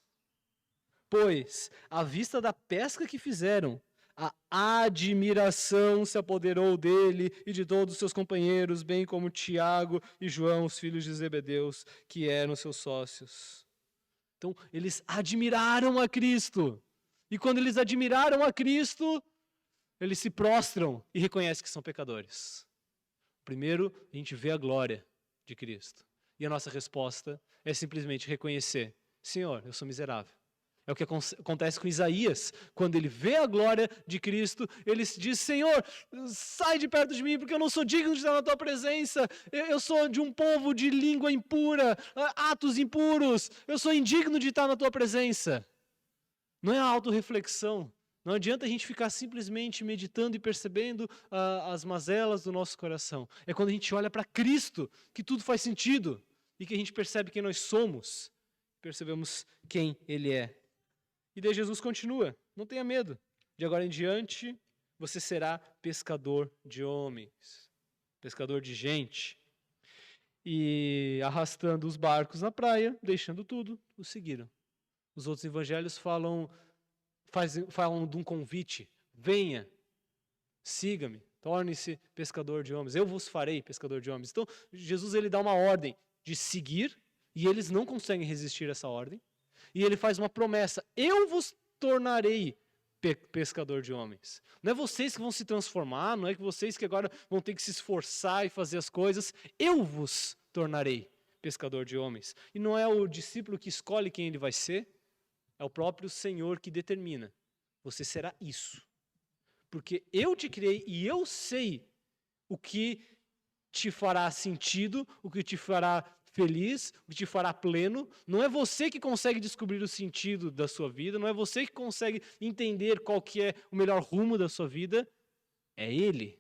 Pois, à vista da pesca que fizeram, a admiração se apoderou dele e de todos os seus companheiros, bem como Tiago e João, os filhos de Zebedeus, que eram seus sócios. Então, eles admiraram a Cristo. E quando eles admiraram a Cristo, eles se prostram e reconhecem que são pecadores. Primeiro, a gente vê a glória de Cristo. E a nossa resposta é simplesmente reconhecer: Senhor, eu sou miserável. É o que acontece com Isaías. Quando ele vê a glória de Cristo, ele diz: Senhor, sai de perto de mim, porque eu não sou digno de estar na tua presença. Eu sou de um povo de língua impura, atos impuros. Eu sou indigno de estar na tua presença. Não é a autorreflexão. Não adianta a gente ficar simplesmente meditando e percebendo as mazelas do nosso coração. É quando a gente olha para Cristo que tudo faz sentido e que a gente percebe quem nós somos, percebemos quem Ele é. E daí Jesus continua: não tenha medo, de agora em diante você será pescador de homens, pescador de gente. E arrastando os barcos na praia, deixando tudo, o seguiram. Os outros evangelhos falam de um convite: venha, siga-me, torne-se pescador de homens, eu vos farei pescador de homens. Então, Jesus ele dá uma ordem de seguir, e eles não conseguem resistir a essa ordem, e ele faz uma promessa: eu vos tornarei pescador de homens. Não é vocês que vão se transformar, não é que vocês que agora vão ter que se esforçar e fazer as coisas, eu vos tornarei pescador de homens. E não é o discípulo que escolhe quem ele vai ser, é o próprio Senhor que determina: você será isso. Porque eu te criei e eu sei o que te fará sentido, o que te fará feliz, o que te fará pleno. Não é você que consegue descobrir o sentido da sua vida, não é você que consegue entender qual que é o melhor rumo da sua vida. É Ele.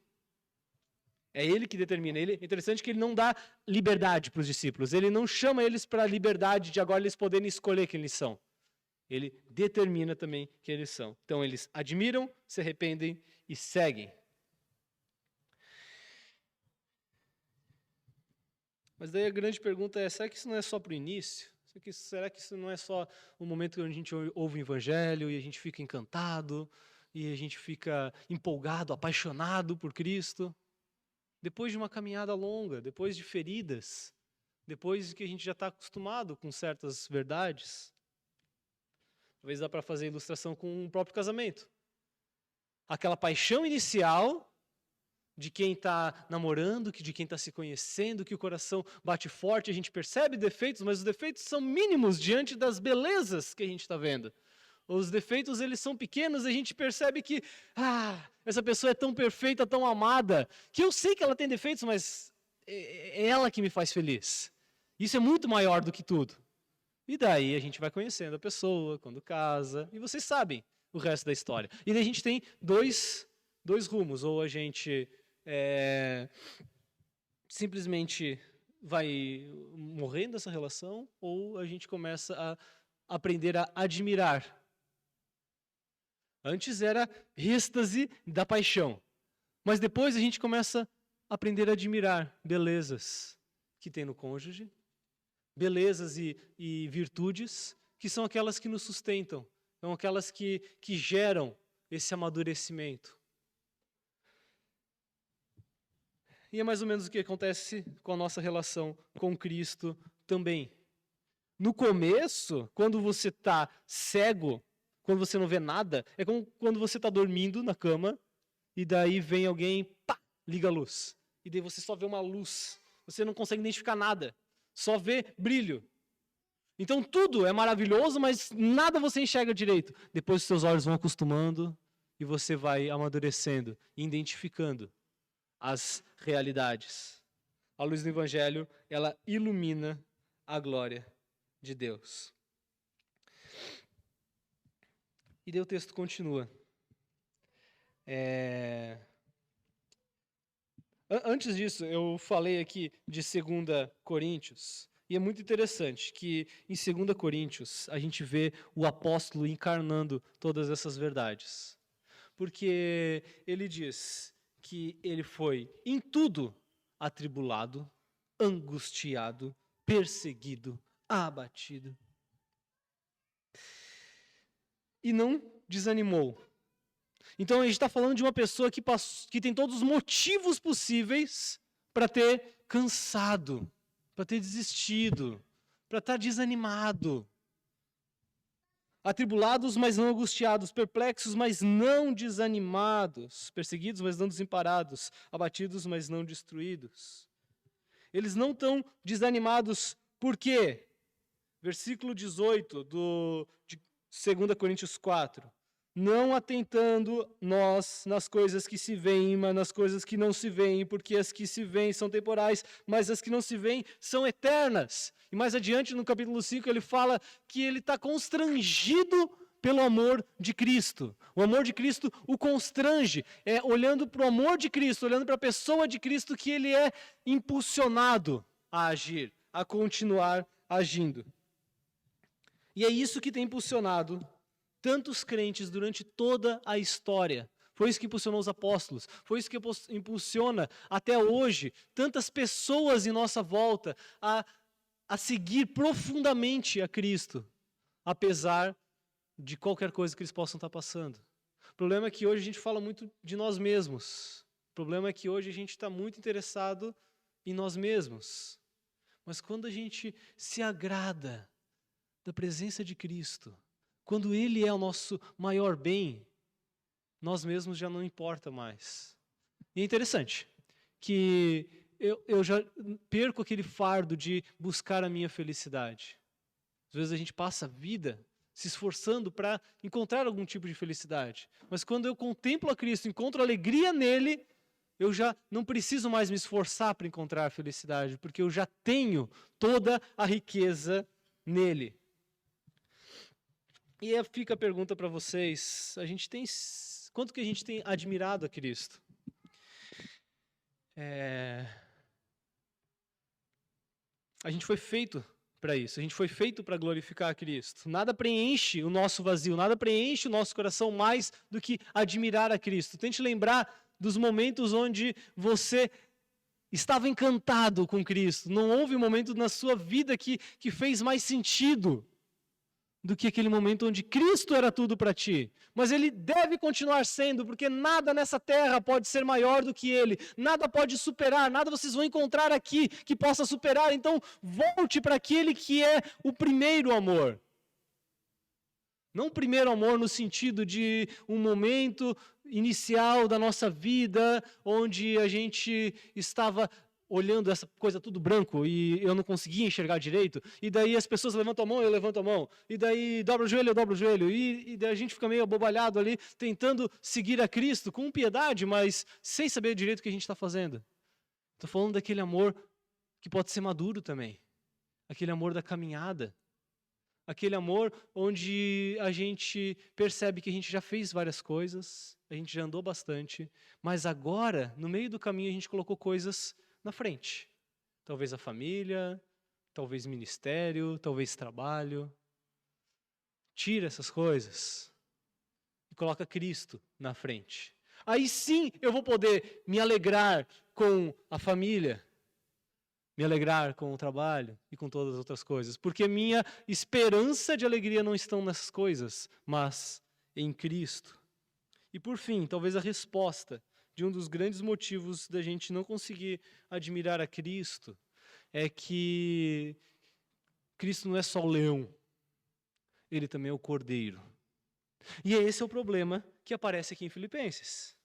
É Ele que determina. É interessante que Ele não dá liberdade para os discípulos. Ele não chama eles para a liberdade de agora eles poderem escolher quem eles são. Ele determina também quem eles são. Então eles admiram, se arrependem e seguem. Mas daí a grande pergunta é: será que isso não é só para o início? Será que isso não é só o momento onde a gente ouve o evangelho e a gente fica encantado, e a gente fica empolgado, apaixonado por Cristo? Depois de uma caminhada longa, depois de feridas, depois que a gente já está acostumado com certas verdades. Talvez dá para fazer ilustração com o próprio casamento. Aquela paixão inicial de quem está namorando, de quem está se conhecendo, que o coração bate forte, a gente percebe defeitos, mas os defeitos são mínimos diante das belezas que a gente está vendo. Os defeitos, eles são pequenos, e a gente percebe que essa pessoa é tão perfeita, tão amada, que eu sei que ela tem defeitos, mas é ela que me faz feliz. Isso é muito maior do que tudo. E daí a gente vai conhecendo a pessoa, quando casa, e vocês sabem o resto da história. E daí a gente tem dois rumos: ou a gente simplesmente vai morrendo dessa relação, ou a gente começa a aprender a admirar. Antes era êxtase da paixão, mas depois a gente começa a aprender a admirar belezas que tem no cônjuge, belezas e virtudes que são aquelas que nos sustentam, são aquelas que geram esse amadurecimento. E é mais ou menos o que acontece com a nossa relação com Cristo também. No começo, quando você está cego, quando você não vê nada, é como quando você está dormindo na cama e daí vem alguém, liga a luz. E daí você só vê uma luz, você não consegue identificar nada, só vê brilho. Então tudo é maravilhoso, mas nada você enxerga direito. Depois os seus olhos vão acostumando e você vai amadurecendo, identificando as realidades. A luz do Evangelho, ela ilumina a glória de Deus. E daí o texto continua. Antes disso, eu falei aqui de 2 Coríntios, e é muito interessante que em 2 Coríntios a gente vê o apóstolo encarnando todas essas verdades. Porque ele diz que ele foi em tudo atribulado, angustiado, perseguido, abatido. E não desanimou. Então a gente está falando de uma pessoa que tem todos os motivos possíveis para ter cansado, para ter desistido, para estar desanimado. Atribulados, mas não angustiados, perplexos, mas não desanimados, perseguidos, mas não desamparados, abatidos, mas não destruídos. Eles não estão desanimados, por quê? Versículo 18 de 2 Coríntios 4. Não atentando nós nas coisas que se veem, mas nas coisas que não se veem, porque as que se veem são temporais, mas as que não se veem são eternas. E mais adiante, no capítulo 5, ele fala que ele está constrangido pelo amor de Cristo. O amor de Cristo o constrange. É olhando para o amor de Cristo, olhando para a pessoa de Cristo, que ele é impulsionado a agir, a continuar agindo. E é isso que tem impulsionado tantos crentes durante toda a história. Foi isso que impulsionou os apóstolos. Foi isso que impulsiona até hoje tantas pessoas em nossa volta a seguir profundamente a Cristo, apesar de qualquer coisa que eles possam estar passando. O problema é que hoje a gente fala muito de nós mesmos. O problema é que hoje a gente está muito interessado em nós mesmos. Mas quando a gente se agrada da presença de Cristo, quando Ele é o nosso maior bem, nós mesmos já não importa mais. E é interessante que eu já perco aquele fardo de buscar a minha felicidade. Às vezes a gente passa a vida se esforçando para encontrar algum tipo de felicidade. Mas quando eu contemplo a Cristo, encontro alegria nele, eu já não preciso mais me esforçar para encontrar a felicidade, porque eu já tenho toda a riqueza nele. E aí fica a pergunta para vocês, quanto que a gente tem admirado a Cristo? A gente foi feito para isso, a gente foi feito para glorificar a Cristo. Nada preenche o nosso vazio, nada preenche o nosso coração mais do que admirar a Cristo. Tente lembrar dos momentos onde você estava encantado com Cristo. Não houve um momento na sua vida que fez mais sentido do que aquele momento onde Cristo era tudo para ti. Mas Ele deve continuar sendo, porque nada nessa terra pode ser maior do que Ele. Nada pode superar, nada vocês vão encontrar aqui que possa superar. Então, volte para aquele que é o primeiro amor. Não o primeiro amor no sentido de um momento inicial da nossa vida, onde a gente estava olhando essa coisa tudo branco e eu não conseguia enxergar direito, e daí as pessoas levantam a mão, eu levanto a mão, e daí dobra o joelho, eu dobro o joelho, e daí a gente fica meio abobalhado ali, tentando seguir a Cristo com piedade, mas sem saber direito o que a gente está fazendo. Estou falando daquele amor que pode ser maduro também, aquele amor da caminhada, aquele amor onde a gente percebe que a gente já fez várias coisas, a gente já andou bastante, mas agora, no meio do caminho, a gente colocou coisas na frente. Talvez a família, talvez ministério, talvez trabalho. Tira essas coisas e coloca Cristo na frente. Aí sim eu vou poder me alegrar com a família, me alegrar com o trabalho e com todas as outras coisas. Porque minha esperança de alegria não estão nessas coisas, mas em Cristo. E por fim, talvez a resposta de um dos grandes motivos da gente não conseguir admirar a Cristo é que Cristo não é só o leão, ele também é o cordeiro. E esse é o problema que aparece aqui em Filipenses.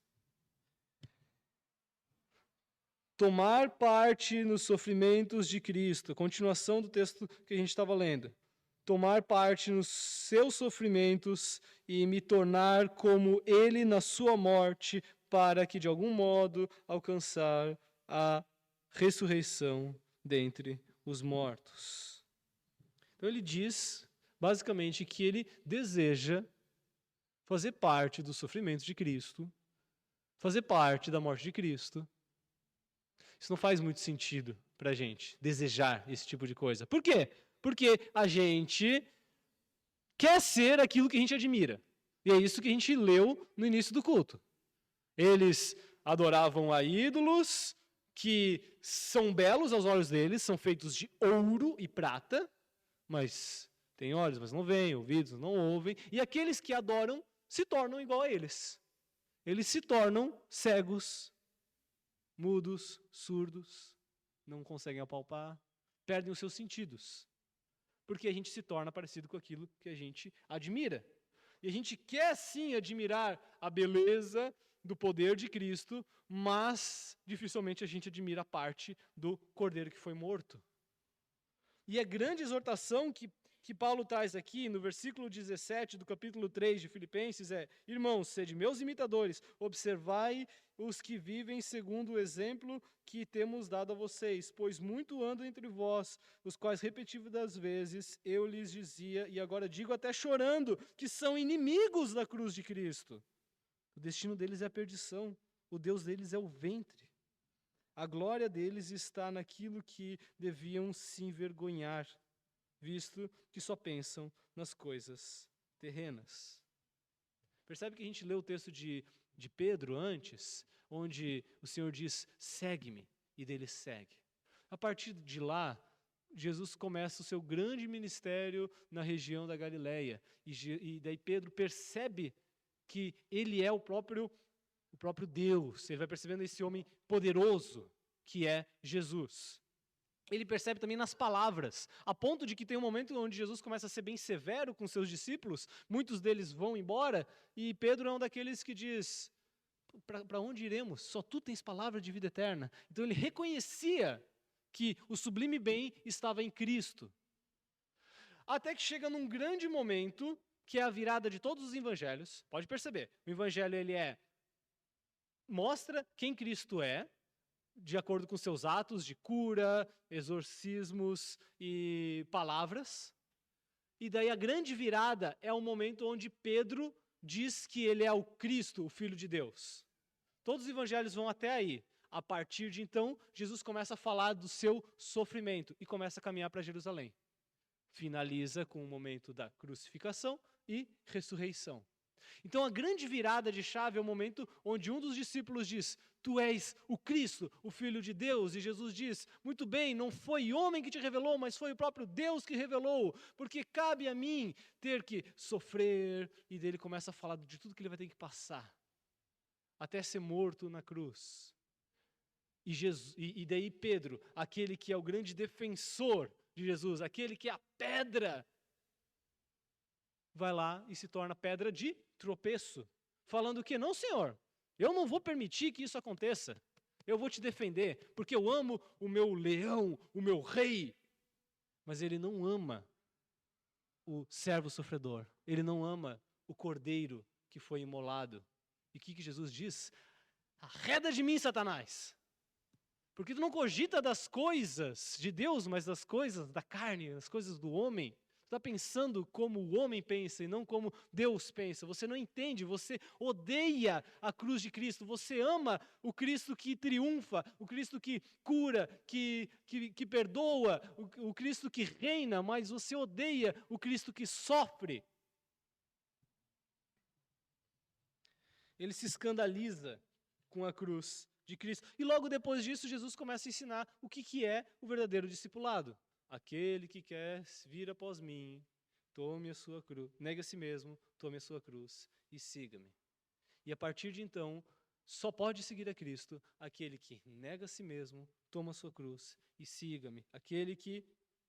Tomar parte nos sofrimentos de Cristo, a continuação do texto que a gente estava lendo. Tomar parte nos seus sofrimentos e me tornar como ele na sua morte, para que, de algum modo, alcançar a ressurreição dentre os mortos. Então ele diz, basicamente, que ele deseja fazer parte dos sofrimentos de Cristo, fazer parte da morte de Cristo. Isso não faz muito sentido para a gente, desejar esse tipo de coisa. Por quê? Porque a gente quer ser aquilo que a gente admira. E é isso que a gente leu no início do culto. Eles adoravam a ídolos que são belos aos olhos deles, são feitos de ouro e prata, mas têm olhos, mas não veem, ouvidos, não ouvem. E aqueles que adoram se tornam igual a eles. Eles se tornam cegos, mudos, surdos, não conseguem apalpar, perdem os seus sentidos. Porque a gente se torna parecido com aquilo que a gente admira. E a gente quer sim admirar a beleza do poder de Cristo, mas dificilmente a gente admira a parte do Cordeiro que foi morto. E a grande exortação que Paulo traz aqui no versículo 17 do capítulo 3 de Filipenses é: irmãos, sede meus imitadores, observai os que vivem segundo o exemplo que temos dado a vocês, pois muito ando entre vós, os quais repetidas vezes eu lhes dizia, e agora digo até chorando, que são inimigos da cruz de Cristo. O destino deles é a perdição, o Deus deles é o ventre. A glória deles está naquilo que deviam se envergonhar, visto que só pensam nas coisas terrenas. Percebe que a gente leu o texto de Pedro antes, onde o Senhor diz, segue-me, e dele segue. A partir de lá, Jesus começa o seu grande ministério na região da Galileia, e daí Pedro percebe que ele é o próprio Deus, ele vai percebendo esse homem poderoso que é Jesus. Ele percebe também nas palavras, a ponto de que tem um momento onde Jesus começa a ser bem severo com seus discípulos, muitos deles vão embora, e Pedro é um daqueles que diz, para onde iremos? Só tu tens palavra de vida eterna. Então ele reconhecia que o sublime bem estava em Cristo. Até que chega num grande momento, que é a virada de todos os evangelhos. Pode perceber, o evangelho ele mostra quem Cristo é, de acordo com seus atos de cura, exorcismos e palavras. E daí a grande virada é o momento onde Pedro diz que ele é o Cristo, o Filho de Deus. Todos os evangelhos vão até aí. A partir de então, Jesus começa a falar do seu sofrimento e começa a caminhar para Jerusalém. Finaliza com o momento da crucificação e ressurreição. Então a grande virada de chave é o momento onde um dos discípulos diz, tu és o Cristo, o Filho de Deus, e Jesus diz, muito bem, não foi homem que te revelou, mas foi o próprio Deus que revelou, porque cabe a mim ter que sofrer, e daí ele começa a falar de tudo que ele vai ter que passar, até ser morto na cruz. E daí Pedro, aquele que é o grande defensor de Jesus, aquele que é a pedra, vai lá e se torna pedra de tropeço, falando que não, Senhor, eu não vou permitir que isso aconteça, eu vou te defender, porque eu amo o meu leão, o meu rei, mas ele não ama o servo sofredor, ele não ama o cordeiro que foi imolado. E o que Jesus diz? Arreda de mim, Satanás, porque tu não cogita das coisas de Deus, mas das coisas da carne, das coisas do homem. Está pensando como o homem pensa e não como Deus pensa. Você não entende, você odeia a cruz de Cristo, você ama o Cristo que triunfa, o Cristo que cura, que perdoa, o Cristo que reina, mas você odeia o Cristo que sofre. Ele se escandaliza com a cruz de Cristo. E logo depois disso, Jesus começa a ensinar o que é o verdadeiro discipulado. Aquele que quer vir após mim, tome a sua cruz, negue a si mesmo, tome a sua cruz e siga-me. E a partir de então, só pode seguir a Cristo aquele que nega a si mesmo, toma a sua cruz e siga-me. Aquele que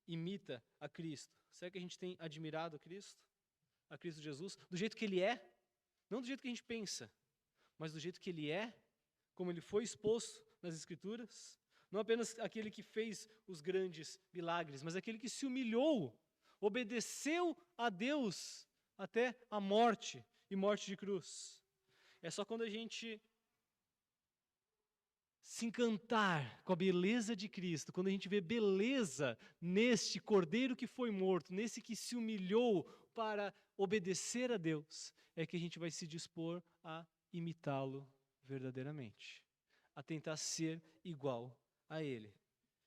imita a Cristo. Será que a gente tem admirado a Cristo Jesus, do jeito que Ele é? Não do jeito que a gente pensa, mas do jeito que Ele é, como Ele foi exposto nas Escrituras? Não apenas aquele que fez os grandes milagres, mas aquele que se humilhou, obedeceu a Deus até a morte e morte de cruz. É só quando a gente se encantar com a beleza de Cristo, quando a gente vê beleza neste Cordeiro que foi morto, nesse que se humilhou para obedecer a Deus, é que a gente vai se dispor a imitá-lo verdadeiramente, a tentar ser igual a Ele.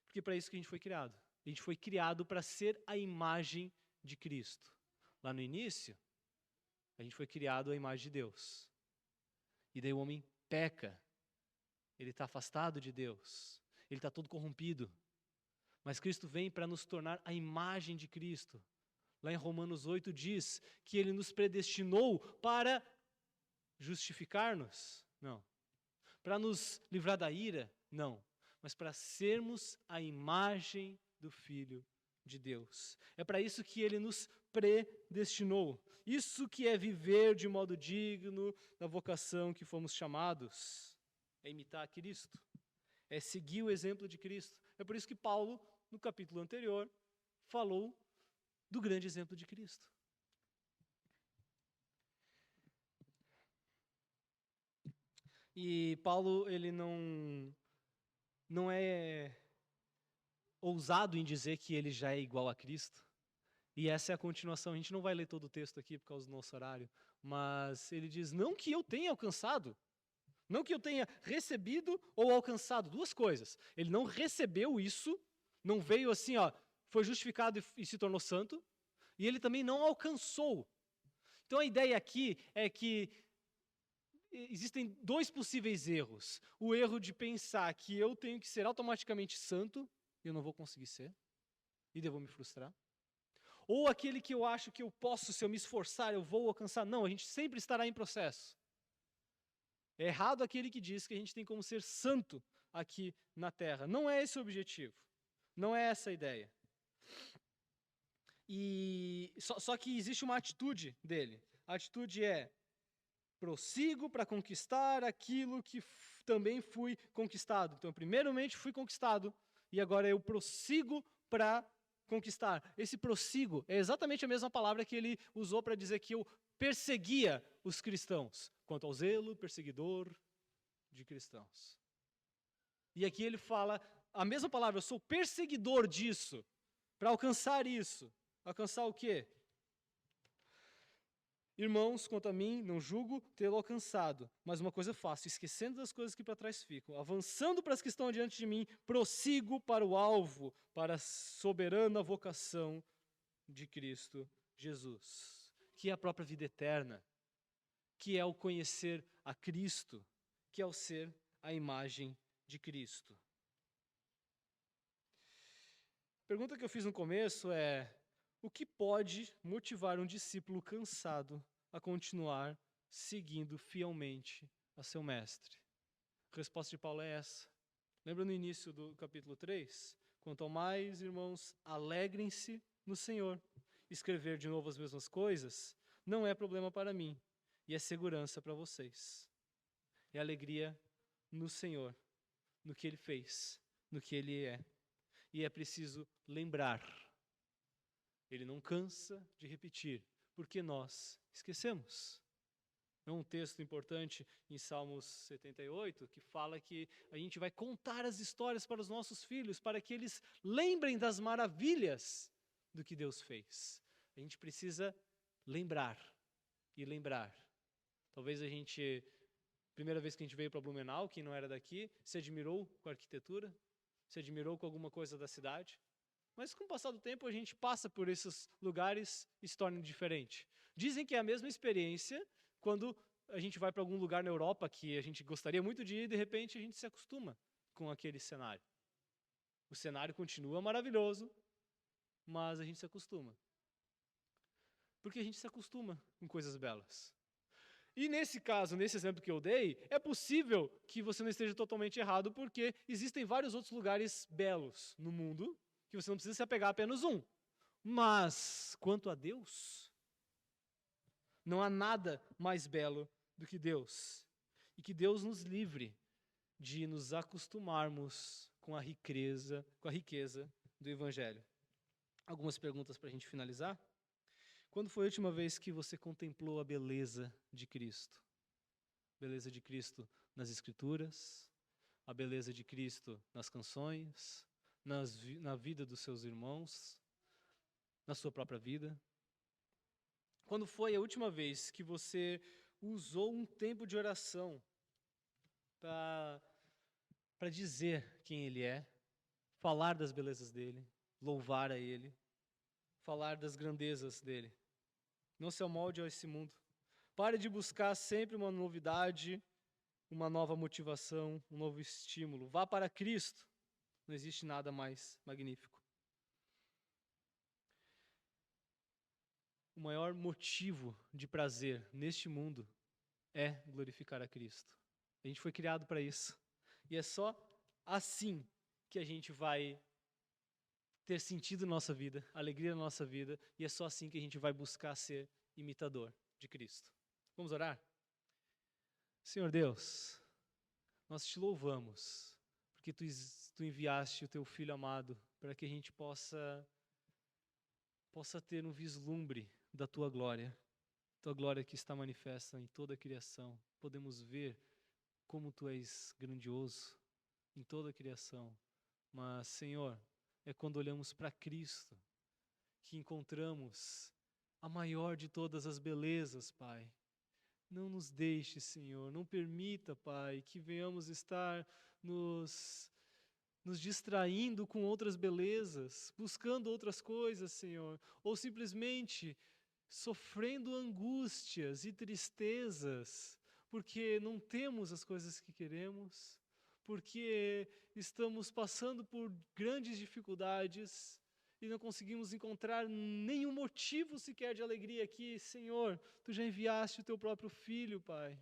Porque para isso que a gente foi criado. A gente foi criado para ser a imagem de Cristo. Lá no início, a gente foi criado à imagem de Deus. E daí o homem peca. ele está afastado de Deus, ele está todo corrompido. Mas Cristo vem para nos tornar a imagem de Cristo. Lá em Romanos 8 diz que ele nos predestinou para justificar-nos? Não. Para nos livrar da ira? Não. Mas para sermos a imagem do Filho de Deus. É para isso que ele nos predestinou. Isso que é viver de modo digno da vocação que fomos chamados. É imitar Cristo. É seguir o exemplo de Cristo. É por isso que Paulo, no capítulo anterior, falou do grande exemplo de Cristo. E Paulo, ele não é ousado em dizer que ele já é igual a Cristo. E essa é a continuação. A gente não vai ler todo o texto aqui por causa do nosso horário, mas ele diz, não que eu tenha alcançado, não que eu tenha recebido ou alcançado, duas coisas. Ele não recebeu isso, não veio assim, foi justificado e se tornou santo, e ele também não alcançou. Então a ideia aqui é que existem dois possíveis erros. O erro de pensar que eu tenho que ser automaticamente santo, e eu não vou conseguir ser, e devo me frustrar. Ou aquele que eu acho que eu posso, se eu me esforçar, eu vou alcançar. Não, a gente sempre estará em processo. É errado aquele que diz que a gente tem como ser santo aqui na terra. Não é esse o objetivo. Não é essa a ideia. E só que existe uma atitude dele. A atitude é: prossigo para conquistar aquilo que também fui conquistado. Então, primeiramente fui conquistado e agora eu prossigo para conquistar. Esse prossigo é exatamente a mesma palavra que ele usou para dizer que eu perseguia os cristãos. Quanto ao zelo, perseguidor de cristãos. E aqui ele fala a mesma palavra, eu sou perseguidor disso, para alcançar isso. Alcançar o quê? Irmãos, quanto a mim, não julgo tê-lo alcançado, mas uma coisa faço, esquecendo das coisas que para trás ficam, avançando para as que estão diante de mim, prossigo para o alvo, para a soberana vocação de Cristo Jesus, que é a própria vida eterna, que é o conhecer a Cristo, que é o ser a imagem de Cristo. A pergunta que eu fiz no começo é: o que pode motivar um discípulo cansado a continuar seguindo fielmente a seu mestre? A resposta de Paulo é essa. Lembra no início do capítulo 3? Quanto ao mais, irmãos, alegrem-se no Senhor. Escrever de novo as mesmas coisas não é problema para mim, e é segurança para vocês. É alegria no Senhor, no que Ele fez, no que Ele é. E é preciso lembrar. Ele não cansa de repetir, porque nós esquecemos. É um texto importante em Salmos 78, que fala que a gente vai contar as histórias para os nossos filhos, para que eles lembrem das maravilhas do que Deus fez. A gente precisa lembrar e lembrar. Talvez a gente, primeira vez que a gente veio para Blumenau, quem não era daqui, se admirou com a arquitetura, se admirou com alguma coisa da cidade. Mas com o passar do tempo a gente passa por esses lugares e se torna diferente. Dizem que é a mesma experiência quando a gente vai para algum lugar na Europa que a gente gostaria muito de ir e de repente a gente se acostuma com aquele cenário. O cenário continua maravilhoso, mas a gente se acostuma. Porque a gente se acostuma com coisas belas. E nesse caso, nesse exemplo que eu dei, é possível que você não esteja totalmente errado, porque existem vários outros lugares belos no mundo que você não precisa se apegar a apenas um. Mas, quanto a Deus, não há nada mais belo do que Deus. E que Deus nos livre de nos acostumarmos com a riqueza do Evangelho. Algumas perguntas para a gente finalizar. Quando foi a última vez que você contemplou a beleza de Cristo? A beleza de Cristo nas Escrituras, a beleza de Cristo nas canções, na vida dos seus irmãos, na sua própria vida? Quando foi a última vez que você usou um tempo de oração para dizer quem Ele é, falar das belezas dEle, louvar a Ele, falar das grandezas dEle? Não se amolde a esse mundo. Pare de buscar sempre uma novidade uma nova motivação, um novo estímulo. Vá para Cristo. Não existe nada mais magnífico. O maior motivo de prazer neste mundo é glorificar a Cristo. A gente foi criado para isso. E é só assim que a gente vai ter sentido na nossa vida, alegria na nossa vida, e é só assim que a gente vai buscar ser imitador de Cristo. Vamos orar? Senhor Deus, nós te louvamos, porque tu enviaste o teu Filho amado para que a gente possa ter um vislumbre da tua glória que está manifesta em toda a criação. Podemos ver como tu és grandioso em toda a criação. Mas, Senhor, é quando olhamos para Cristo que encontramos a maior de todas as belezas, Pai. Não nos deixe, Senhor, não permita, Pai, que venhamos estar nos distraindo com outras belezas, buscando outras coisas, Senhor, ou simplesmente sofrendo angústias e tristezas, porque não temos as coisas que queremos, porque estamos passando por grandes dificuldades e não conseguimos encontrar nenhum motivo sequer de alegria aqui. Senhor, Tu já enviaste o Teu próprio Filho, Pai,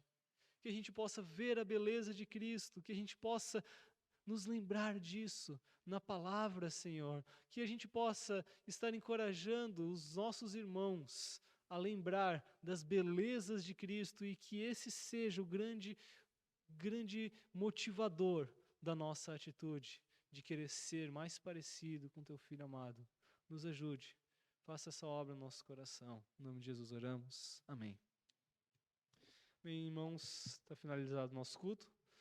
que a gente possa ver a beleza de Cristo, que a gente possa nos lembrar disso na palavra, Senhor, que a gente possa estar encorajando os nossos irmãos a lembrar das belezas de Cristo e que esse seja o grande motivador da nossa atitude, de querer ser mais parecido com Teu Filho amado. Nos ajude, faça essa obra no nosso coração. Em nome de Jesus oramos. Amém. Bem, irmãos, está finalizado o nosso culto.